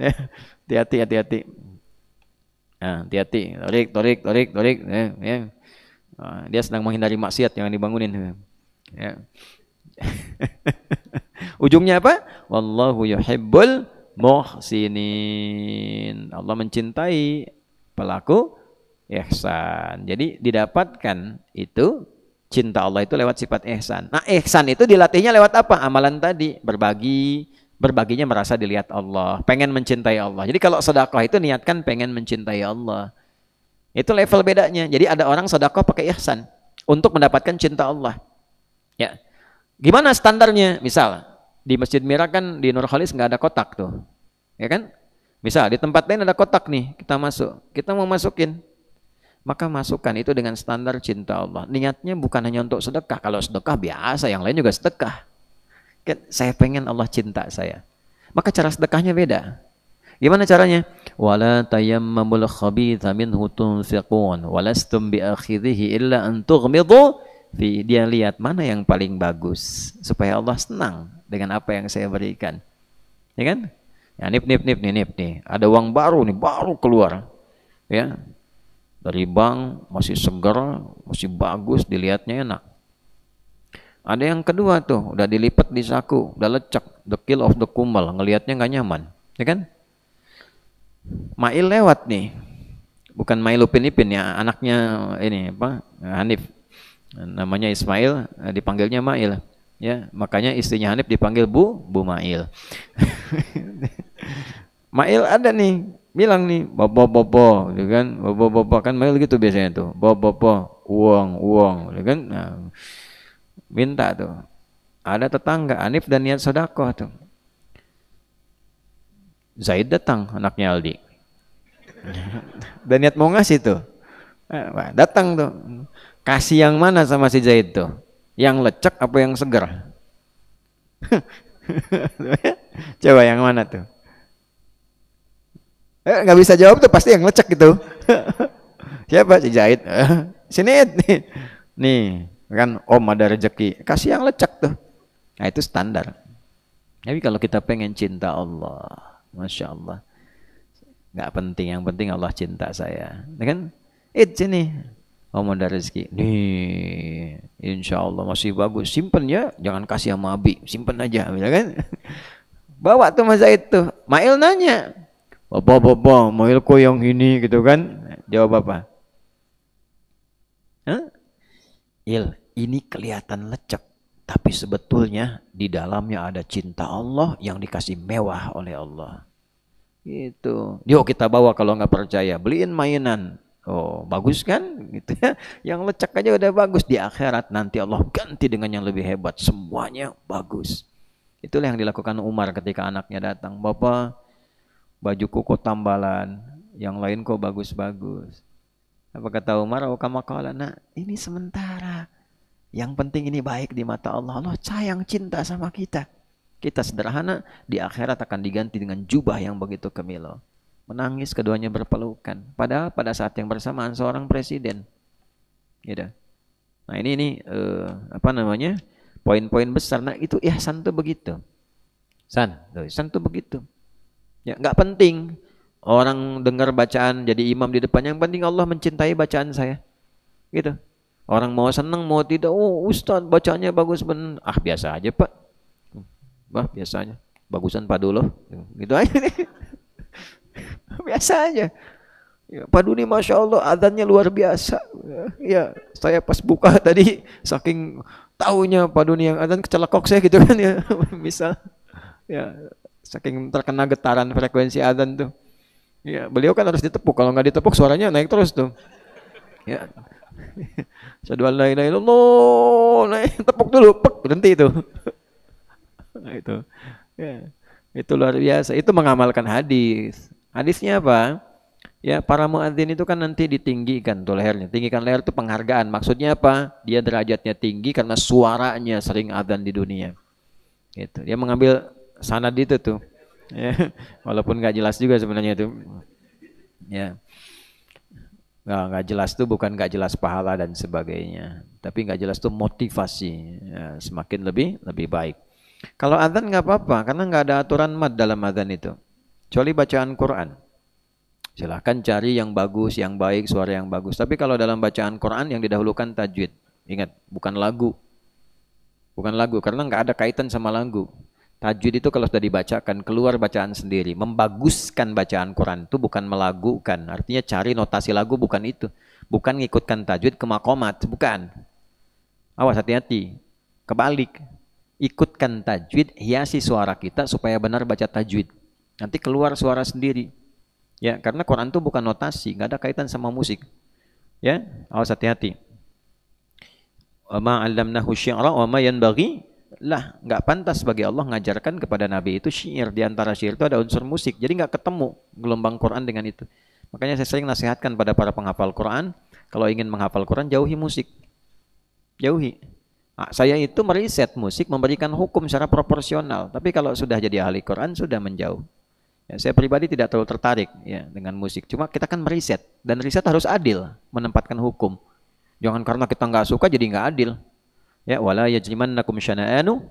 Hati-hati. Nah, hati-hati. Torik. Ya. Dia sedang menghindari maksiat, jangan dibangunin. Ya. Ujungnya apa? Wallahu yuhibbul muhsinin. Allah mencintai pelaku ihsan. Jadi didapatkan itu cinta Allah itu lewat sifat ihsan. Nah, ihsan itu dilatihnya lewat apa? Amalan tadi, berbaginya merasa dilihat Allah, pengen mencintai Allah. Jadi kalau sedekah itu niatkan pengen mencintai Allah. Itu level bedanya. Jadi ada orang sedekah pakai ihsan untuk mendapatkan cinta Allah. Ya. Gimana standarnya? Misal di Masjid Mira kan di Nur Khalis nggak ada kotak tuh, ya kan? Misal di tempat lain ada kotak nih, kita masuk, kita mau masukin, maka masukkan itu dengan standar cinta Allah. Niatnya bukan hanya untuk sedekah. Kalau sedekah biasa, yang lain juga sedekah. Saya pengen Allah cinta saya, maka cara sedekahnya beda. Gimana caranya? Wala tayammamul khabitha minhu tunfiqun walastum biakhidhihi illa an tughmidu. Dia lihat mana yang paling bagus supaya Allah senang dengan apa yang saya berikan, ya kan? Ya, nip nih, ada uang baru nih, baru keluar, ya, dari bank, masih segar, masih bagus, dilihatnya enak. Ada yang kedua tuh, udah dilipat di saku, udah lecek, the kill of the kumal, ngelihatnya nggak nyaman, ya kan? Mail lewat nih, bukan Mail Upin Ipin ya, anaknya ini apa, Hanif. Namanya Ismail, dipanggilnya Mail, ya, makanya istrinya Hanif dipanggil Bu Mail. Mail ada nih, bilang nih, bobo, gitu kan, bobo kan Mail gitu biasanya tuh, bobo, uang, gitu kan, nah, minta tuh. Ada tetangga Hanif dan niat sedekah tuh. Zaid datang, anaknya Aldi, dan niat mau ngasih tuh, datang tuh. Kasih yang mana sama si Zaid tuh? Yang lecek apa yang segar? Coba yang mana tuh? Nggak bisa jawab tuh, pasti yang lecek gitu. Siapa? Si Zaid. Sini nih kan Om ada rezeki, kasih yang lecek tuh. Nah itu standar. Tapi kalau kita pengen cinta Allah, Masya Allah, nggak penting, yang penting Allah cinta saya, kan? Sini Om ada rezeki nih, insya Allah masih bagus, simpen ya, jangan kasih sama Abi, simpen aja, ya kan? Bawa tuh Mas Zaid tuh. Mail nanya, Bapak, Mail kok yang ini, gitu kan? Jawab apa? Ini kelihatan lecek, tapi sebetulnya di dalamnya ada cinta Allah yang dikasih mewah oleh Allah. Gitu. Yuk kita bawa, kalau nggak percaya beliin mainan. Oh bagus kan, gitu ya. Yang lecek aja udah bagus, di akhirat nanti Allah ganti dengan yang lebih hebat, semuanya bagus. Itulah yang dilakukan Umar ketika anaknya datang, Bapak, bajuku kok tambalan, yang lain kok bagus-bagus. Apa kata Umar? Oh kama qala, nah ini sementara, yang penting ini baik di mata Allah. Allah sayang, cinta sama kita. Kita sederhana, di akhirat akan diganti dengan jubah yang begitu kemilau. Menangis, keduanya berpelukan. Padahal pada saat yang bersamaan seorang presiden. Gitu. Nah ini apa namanya, poin-poin besar. Nah itu ihsan tuh begitu. Ihsan tuh begitu. Ya nggak penting orang dengar bacaan jadi imam di depan. Yang penting Allah mencintai bacaan saya. Gitu. Orang mau senang mau tidak, oh Ustaz bacaannya bagus benar. Ah biasa aja Pak. Biasa aja. Bagusan Pak dulu. Gitu aja. Biasa aja. Ya, Pak Duni, Masya Allah, adzannya luar biasa. Ya, saya pas buka tadi, saking taunya Pak Duni yang adzan kecelekok saya gitu kan ya, misal. Ya, saking terkena getaran frekuensi adzan tuh. Ya, beliau kan harus ditepuk. Kalau nggak ditepuk, suaranya naik terus tuh. Ya, asyhadu an la ilaha illallah, naik, tepuk dulu, pek, berhenti itu. Nah, itu. Ya, itu luar biasa. Itu mengamalkan hadis. Hadisnya apa? Ya, para muadzin itu kan nanti ditinggikan tuh lehernya. Tinggikan leher itu penghargaan. Maksudnya apa? Dia derajatnya tinggi karena suaranya sering adzan di dunia. Gitu. Dia mengambil sanad itu tuh. Ya, walaupun nggak jelas juga sebenarnya itu. Ya, nggak jelas tuh bukan nggak jelas pahala dan sebagainya. Tapi nggak jelas tuh motivasi. Ya, semakin lebih baik. Kalau adzan nggak apa-apa karena nggak ada aturan mad dalam adzan itu. Kecuali bacaan Quran. Silahkan cari yang bagus, yang baik, suara yang bagus. Tapi kalau dalam bacaan Quran yang didahulukan tajwid. Ingat, bukan lagu. Bukan lagu, karena nggak ada kaitan sama lagu. Tajwid itu kalau sudah dibacakan, keluar bacaan sendiri. Membaguskan bacaan Quran itu bukan melagukan. Artinya cari notasi lagu bukan itu. Bukan ngikutkan tajwid ke makomat, bukan. Awas, hati-hati. Kebalik. Ikutkan tajwid, hiasi suara kita supaya benar baca tajwid. Nanti keluar suara sendiri. Ya, karena Quran itu bukan notasi, nggak ada kaitan sama musik. Ya, awas, hati-hati. Wa ma 'allamnahu syi'ra wa ma yanbaghi lah, nggak pantas bagi Allah ngajarkan kepada Nabi itu syair. Di antara syair itu ada unsur musik. Jadi nggak ketemu gelombang Quran dengan itu. Makanya saya sering nasihatkan pada para penghafal Quran, kalau ingin menghafal Quran jauhi musik. Jauhi. Nah, saya itu meriset musik memberikan hukum secara proporsional. Tapi kalau sudah jadi ahli Quran sudah menjauh. Ya, saya pribadi tidak terlalu tertarik ya dengan musik. Cuma kita kan meriset dan riset harus adil menempatkan hukum. Jangan karena kita nggak suka jadi nggak adil. Ya, wala yajrimannakum syana'anu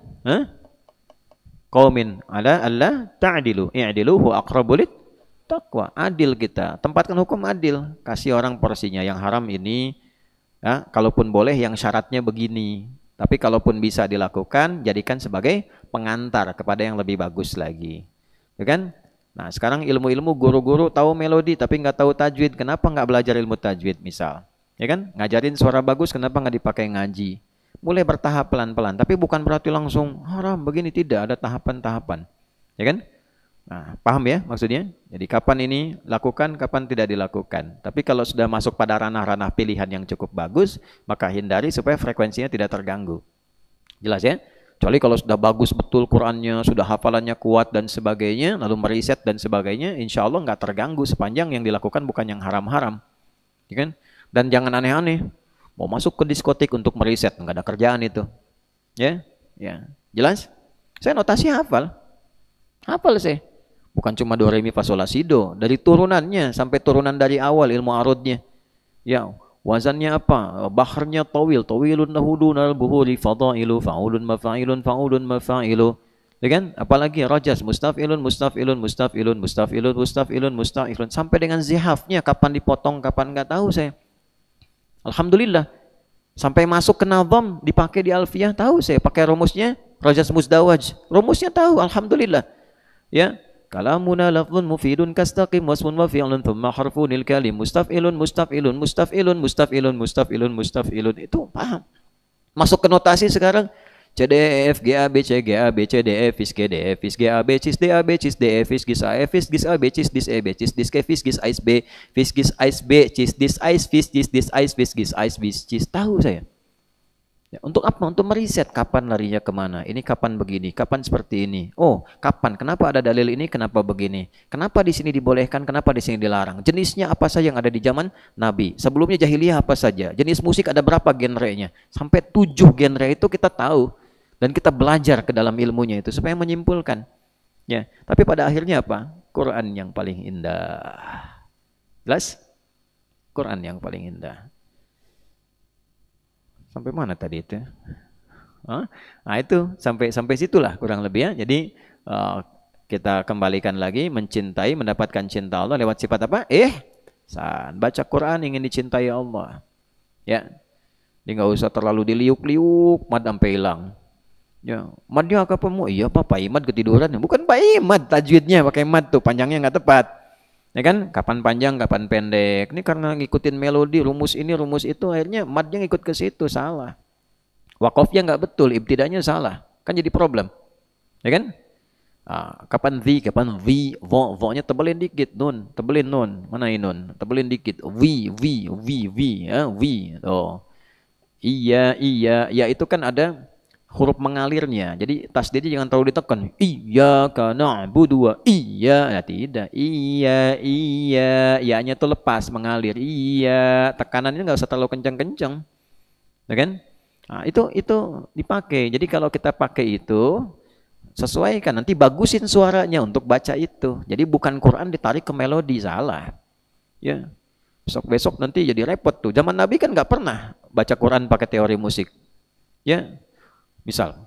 qaumin ala alla ta'dilu i'dilu huwa aqrabu lit taqwa. Adil kita, tempatkan hukum adil. Kasih orang porsinya, yang haram ini ya, kalaupun boleh yang syaratnya begini. Tapi kalaupun bisa dilakukan, jadikan sebagai pengantar kepada yang lebih bagus lagi. Ya kan? Nah, sekarang ilmu-ilmu guru-guru tahu melodi tapi nggak tahu tajwid. Kenapa nggak belajar ilmu tajwid misal? Ya kan? Ngajarin suara bagus kenapa nggak dipakai ngaji? Mulai bertahap pelan-pelan. Tapi bukan berarti langsung haram begini, tidak, ada tahapan-tahapan. Ya kan? Nah, paham ya maksudnya? Jadi kapan ini lakukan, kapan tidak dilakukan. Tapi kalau sudah masuk pada ranah-ranah pilihan yang cukup bagus, maka hindari supaya frekuensinya tidak terganggu. Jelas ya? Kecuali kalau sudah bagus betul Qurannya, sudah hafalannya kuat dan sebagainya, lalu meriset dan sebagainya, insya Allah nggak terganggu sepanjang yang dilakukan bukan yang haram-haram, ya kan? Dan jangan aneh-aneh, mau masuk ke diskotik untuk meriset, nggak ada kerjaan itu, ya, ya, jelas? Saya notasi hafal saya, bukan cuma do re mi fa sol la si do, dari turunannya sampai turunan dari awal ilmu arudnya, ya. Wazannya apa? Baharnya tawil, tawilun nahudunal buhuri fadailu fa'ulun mafa'ilun fa'ulun mafa'ilu. Ya kan? Apalagi rajas, mustaf'ilun, mustaf'ilun, mustaf'ilun, mustaf'ilun, mustaf'ilun, mustaf'ilun. Sampai dengan zihafnya, kapan dipotong, kapan nggak tahu saya. Alhamdulillah. Sampai masuk ke nazam, dipakai di alfiyah, tahu saya. Pakai rumusnya, rajas musdawaj. Rumusnya tahu, alhamdulillah. Ya. Kalamuna lafzun mufidun kastaqim wasmun wa fi'lun thumma harfunil kalim mustaf'ilun mustaf'ilun mustaf'ilun mustaf'ilun mustaf'ilun mustaf'ilun. Itu paham. Masuk ke notasi sekarang C D E F G A B C G A B C D E F G D E F G A B cis D A B cis D E F gis A F gis A B cis dis E B cis dis K gis ais B gis ais B cis dis ais gis dis ais gis ais cis. Tahu saya. Ya, untuk apa? Untuk meriset kapan larinya kemana. Ini kapan begini, kapan seperti ini. Oh, kapan? Kenapa ada dalil ini? Kenapa begini? Kenapa di sini dibolehkan? Kenapa di sini dilarang? Jenisnya apa saja yang ada di zaman Nabi? Sebelumnya jahiliyah apa saja? Jenis musik ada berapa genrenya? Sampai 7 genre itu kita tahu dan kita belajar ke dalam ilmunya itu supaya menyimpulkan. Ya, tapi pada akhirnya apa? Quran yang paling indah. Jelas? Quran yang paling indah. Sampai mana tadi itu? Nah itu sampai situlah kurang lebih ya. Jadi kita kembalikan lagi, mencintai, mendapatkan cinta Allah lewat sifat apa? Baca Quran ingin dicintai Allah. Ya, jadi nggak usah terlalu diliuk-liuk, mad sampai hilang. Ya, madnya apa pemu? Iya Pak Imad ketiduran. Bukan Pak Imad, tajwidnya pakai mad tuh, panjangnya nggak tepat. Ya kan? Kapan panjang, kapan pendek. Ini karena ngikutin melodi, rumus ini, rumus itu, akhirnya madnya ngikut ke situ, salah. Wakofnya nggak betul, ibtidanya salah. Kan jadi problem. Ya kan? Kapan zi, kapan vi, vo-nya tebelin dikit, nun, tebelin nun, mana ini nun, tebelin dikit, vi, ya, vi, oh, iya, ya itu kan ada huruf mengalirnya, jadi tasdidnya jangan terlalu ditekan, iya karena na'budu, iya, ya tidak, iya-nya tuh lepas mengalir, iya, tekanannya nggak usah terlalu kencang-kencang, ya kan? Nah, itu dipakai, jadi kalau kita pakai itu sesuaikan, nanti bagusin suaranya untuk baca itu. Jadi bukan Quran ditarik ke melodi, salah. Ya, besok nanti jadi repot tuh. Zaman Nabi kan nggak pernah baca Quran pakai teori musik. Ya, misal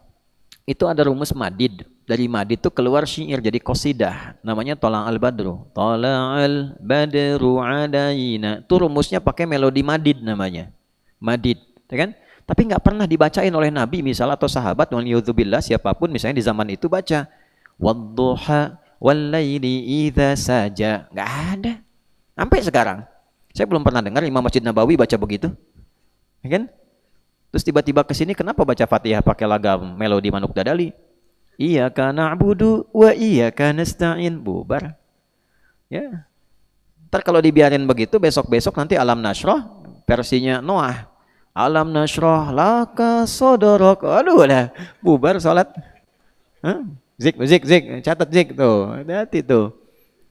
itu ada rumus madid. Dari madid itu keluar syair jadi qasidah. Namanya Tola'al Badru. Tola'al Badru alaina. Itu rumusnya pakai melodi madid namanya. Madid, ya kan? Tapi nggak pernah dibacain oleh Nabi misal atau sahabat, waliyudzubillah siapapun misalnya di zaman itu baca wadduha wallaili idza saja, nggak ada sampai sekarang. Saya belum pernah dengar Imam Masjid Nabawi baca begitu, ya kan? Terus tiba-tiba kesini kenapa baca Fatihah pakai lagam melodi Manuk Dadali? Iyyaka na'budu wa iyyaka nasta'in, bubar. Ya. Ntar kalau dibiarin begitu besok-besok nanti Alam Nashrah versinya Noah. Alam nasroh laka sodorok. Aduh udah bubar sholat. Zik, catat zik tuh. Hati tuh.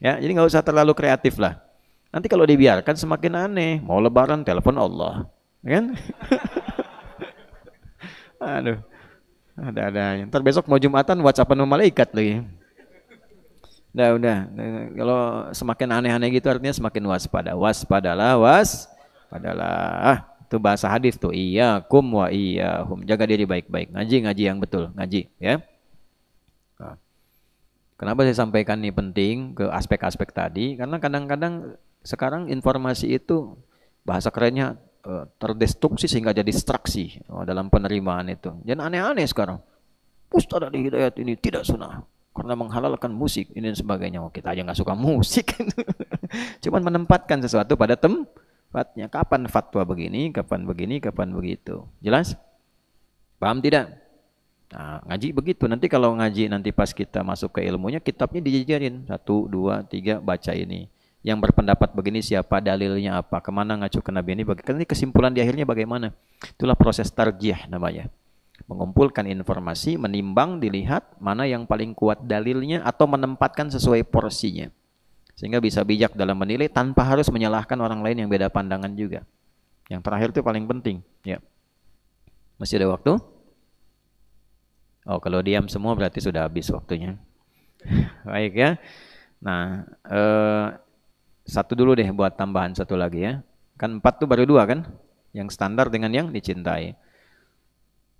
Ya, jadi nggak usah terlalu kreatif lah. Nanti kalau dibiarkan semakin aneh. Mau lebaran telepon Allah, kan? Aduh, ada. Ntar besok mau Jumatan WhatsAppan sama malaikat lagi. Udah. Kalau semakin aneh-aneh gitu artinya semakin waspada. Waspadalah. Itu bahasa hadis tuh, iyyakum wa iyyahum, jaga diri baik-baik, ngaji yang betul, ngaji ya. Nah, kenapa saya sampaikan ini penting ke aspek-aspek tadi, karena kadang-kadang sekarang informasi itu bahasa kerennya terdestruksi sehingga jadi distraksi dalam penerimaan itu. Jangan aneh-aneh sekarang. Ustaz di Hidayat ini tidak sunnah karena menghalalkan musik ini dan sebagainya. Kita aja nggak suka musik. Cuman menempatkan sesuatu pada tempatnya. Kapan fatwa begini, kapan begini, kapan begitu. Jelas? Paham tidak? Nah, ngaji begitu. Nanti kalau ngaji nanti pas kita masuk ke ilmunya, kitabnya dijajarin. 1, 2, 3, baca ini. Yang berpendapat begini siapa, dalilnya apa, kemana ngacu ke Nabi ini. Nanti kesimpulan di akhirnya bagaimana. Itulah proses tarjih namanya. Mengumpulkan informasi, menimbang, dilihat mana yang paling kuat dalilnya atau menempatkan sesuai porsinya. Sehingga bisa bijak dalam menilai tanpa harus menyalahkan orang lain yang beda pandangan juga. Yang terakhir itu paling penting. Ya. Masih ada waktu? Oh, kalau diam semua berarti sudah habis waktunya. Baik ya. Nah, satu dulu deh buat tambahan satu lagi ya. Kan 4 tuh baru 2 kan? Yang standar dengan yang dicintai.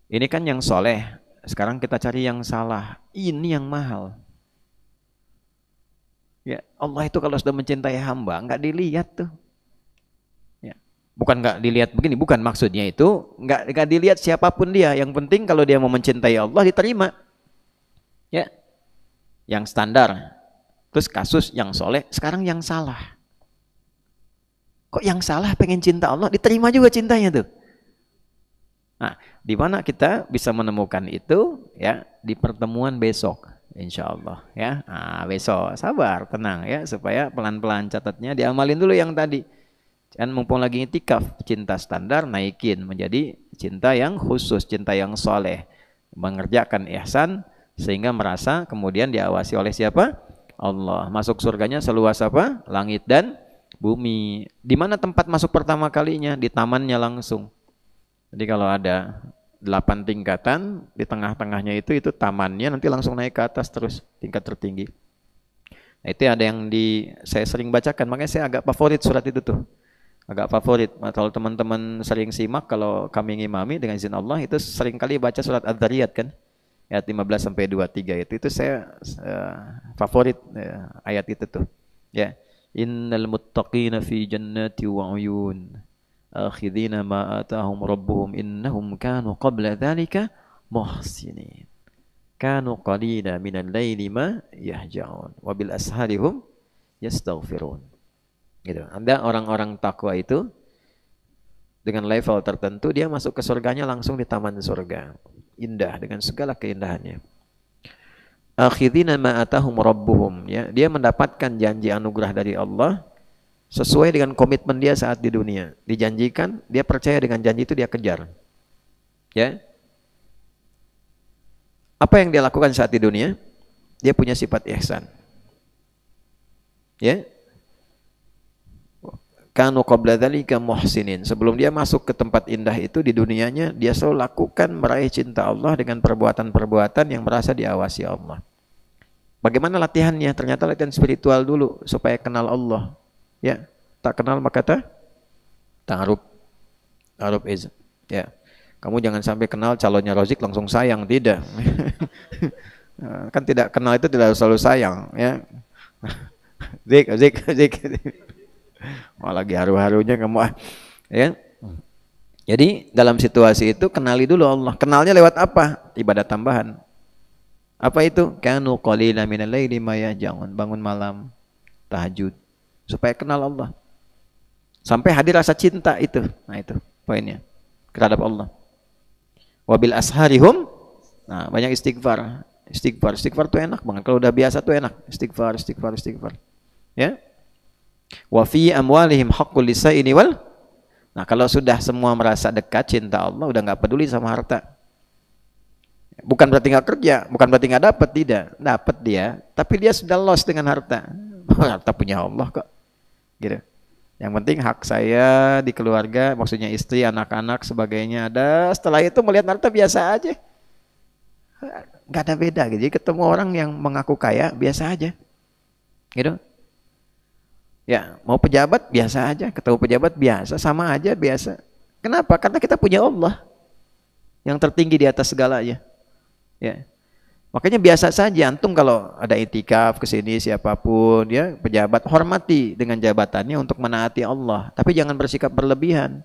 Ini kan yang soleh. Sekarang kita cari yang salah. Ini yang mahal. Ya, Allah itu kalau sudah mencintai hamba nggak dilihat tuh. Ya. Bukan nggak dilihat begini, bukan maksudnya itu nggak dilihat siapapun dia. Yang penting kalau dia mau mencintai Allah diterima. Ya, yang standar. Terus kasus yang soleh, sekarang yang salah. Kok yang salah pengen cinta Allah diterima juga cintanya tuh. Nah, di mana kita bisa menemukan itu ya di pertemuan besok. Insya Allah ya. Nah, besok sabar, tenang ya, supaya pelan-pelan catatnya diamalin dulu yang tadi. Dan mumpung lagi itikaf, cinta standar naikin menjadi cinta yang khusus, cinta yang soleh, mengerjakan ihsan sehingga merasa kemudian diawasi oleh siapa? Allah. Masuk surganya seluas apa? Langit dan bumi. Di mana tempat masuk pertama kalinya? Di tamannya langsung. Jadi kalau ada 8 tingkatan, di tengah-tengahnya itu tamannya, nanti langsung naik ke atas terus tingkat tertinggi. Nah, itu ada yang saya sering bacakan, makanya saya agak favorit surat itu tuh. Agak favorit. Kalau teman-teman sering simak, kalau kami ngimami dengan izin Allah, itu sering kali baca surat Adz-Dzariyat kan. Ayat 15 sampai 23 itu saya favorit ayat itu tuh. Ya. Innal muttaqina fi jannati wa uyun. Akhidina ma atahum rabbuhum innahum kanu qabla dhalika muhsinin kanu qalila minal laili ma yahja'un wa bil asharihum yastaghfirun. Gitu. Ada orang-orang takwa itu dengan level tertentu dia masuk ke surganya langsung di taman surga. Indah dengan segala keindahannya. Akhidina ma atahum rabbuhum, ya. Dia mendapatkan janji anugerah dari Allah sesuai dengan komitmen dia saat di dunia. Dijanjikan, dia percaya dengan janji itu dia kejar. Ya. Apa yang dia lakukan saat di dunia? Dia punya sifat ihsan. Ya. Kanu qabla dzalika muhsinin. Sebelum dia masuk ke tempat indah itu di dunianya, dia selalu lakukan meraih cinta Allah dengan perbuatan-perbuatan yang merasa diawasi Allah. Bagaimana latihannya? Ternyata latihan spiritual dulu supaya kenal Allah. Ya, tak kenal maka ta'aruf. Ta'aruf is. Ya. Kamu jangan sampai kenal calonnya Rozik langsung sayang, tidak. Kan tidak kenal itu tidak selalu sayang, ya. Zik. Wah, lagi haru-harunya kamu, ya. Jadi dalam situasi itu kenali dulu Allah. Kenalnya lewat apa? Ibadah tambahan. Apa itu? Kanu qalilan minal laili ma yahjaun. Bangun malam, tahajud supaya kenal Allah. Sampai hadir rasa cinta itu. Nah, itu poinnya. Terhadap Allah. Wabil asharihum. Nah, banyak istighfar. Istighfar tuh enak banget. Kalau udah biasa tuh enak. Istighfar. Ya. Wa fi amwalihim haqqul lisaini wal. Nah, kalau sudah semua merasa dekat cinta Allah, udah nggak peduli sama harta. Bukan berarti nggak kerja, bukan berarti nggak dapat, tidak. Dapat dia, tapi dia sudah lost dengan harta. Harta punya Allah kok. Gitu. Yang penting hak saya di keluarga, maksudnya istri, anak-anak, sebagainya ada. Setelah itu melihat harta biasa aja. Nggak ada beda gitu. Jadi ketemu orang yang mengaku kaya biasa aja. Gitu. Ya, mau pejabat biasa aja, ketemu pejabat biasa, sama aja biasa. Kenapa? Karena kita punya Allah yang tertinggi di atas segalanya. Ya. Makanya biasa saja antum kalau ada itikaf ke sini siapapun, ya, pejabat hormati dengan jabatannya untuk menaati Allah, tapi jangan bersikap berlebihan.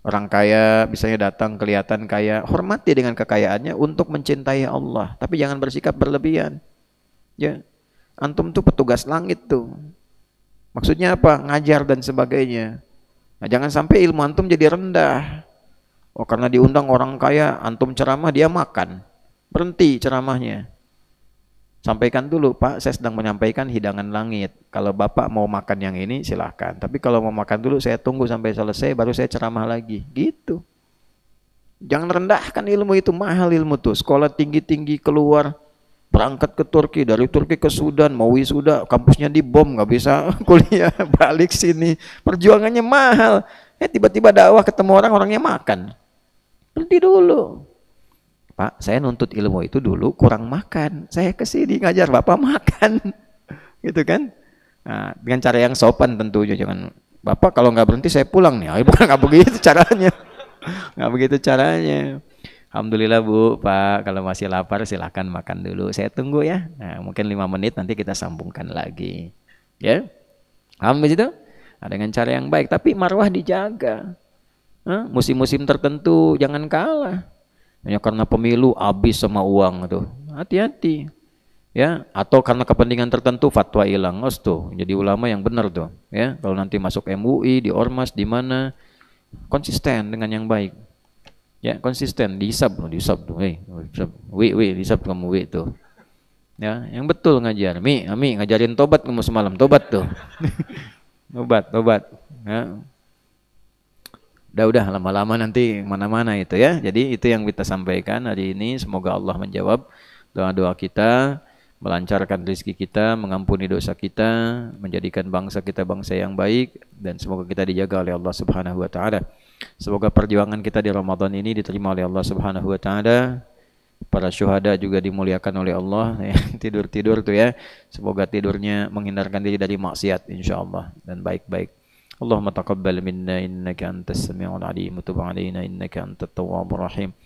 Orang kaya misalnya datang kelihatan kaya, hormati dengan kekayaannya untuk mencintai Allah, tapi jangan bersikap berlebihan. Ya. Antum tuh petugas langit tuh. Maksudnya apa? Ngajar dan sebagainya. Nah, jangan sampai ilmu antum jadi rendah. Oh, karena diundang orang kaya, antum ceramah, dia makan. Berhenti ceramahnya. Sampaikan dulu, Pak, saya sedang menyampaikan hidangan langit. Kalau Bapak mau makan yang ini, silahkan. Tapi kalau mau makan dulu, saya tunggu sampai selesai, baru saya ceramah lagi. Gitu. Jangan rendahkan ilmu itu, mahal ilmu tuh. Sekolah tinggi-tinggi keluar. Berangkat ke Turki, dari Turki ke Sudan, mau wisuda, kampusnya dibom, nggak bisa kuliah, balik sini, perjuangannya mahal. Tiba-tiba dakwah ketemu orangnya makan. Berhenti dulu. Pak, saya nuntut ilmu itu dulu kurang makan. Saya kesini ngajar, Bapak makan. Gitu kan? Nah, dengan cara yang sopan tentunya. Jangan, Bapak kalau nggak berhenti saya pulang nih. Bukan, nggak begitu caranya. Nggak begitu caranya. Alhamdulillah Bu, Pak, kalau masih lapar silahkan makan dulu. Saya tunggu ya. Nah, mungkin 5 menit nanti kita sambungkan lagi. Ya. Paham begitu? Nah, dengan cara yang baik, tapi marwah dijaga. Musim-musim tertentu jangan kalah. Hanya karena pemilu habis sama uang tuh. Hati-hati. Ya, atau karena kepentingan tertentu fatwa hilang. Tuh, jadi ulama yang benar tuh, ya. Kalau nanti masuk MUI, di Ormas, di mana konsisten dengan yang baik. Ya, konsisten, dihisab tuh, dihisab kamu tuh. Ya, yang betul ngajar. Ami ngajarin tobat kamu semalam, tobat tuh. tobat. Ya. Udah lama-lama nanti mana-mana itu ya. Jadi itu yang kita sampaikan hari ini. Semoga Allah menjawab doa-doa kita, melancarkan rezeki kita, mengampuni dosa kita, menjadikan bangsa kita bangsa yang baik, dan semoga kita dijaga oleh Allah Subhanahu wa taala. Semoga perjuangan kita di Ramadan ini diterima oleh Allah Subhanahu wa taala. Para syuhada juga dimuliakan oleh Allah. Tidur-tidur tuh ya. Semoga tidurnya menghindarkan diri dari maksiat insyaallah dan baik-baik. Allahumma taqabbal minna innaka antas samiul alim wa tub alaina innaka antat tawwabur rahim.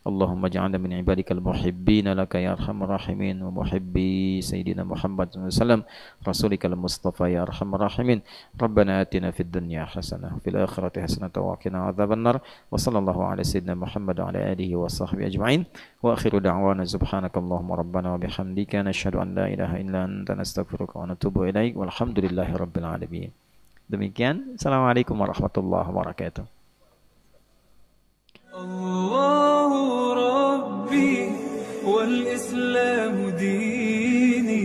اللهم اجعلنا من عبادك المحبين لك يا أرحم الراحمين ومحبي سيدنا محمد صلى الله عليه وسلم رسولك المصطفى يا أرحم الراحمين ربنا آتنا في الدنيا حسنة وفي الآخرة حسنة وقنا عذاب النار وصلى الله على سيدنا محمد وعلى آله وصحبه أجمعين وآخر دعوانا سبحانك اللهم ربنا وبحمدك نشهد أن لا إله إلا أنت نستغفرك ونتوب إليك والحمد لله رب العالمين. Demikian, Assalamualaikum warahmatullahi wabarakatuh. الله ربي والإسلام ديني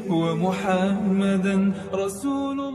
ومحمدا رسول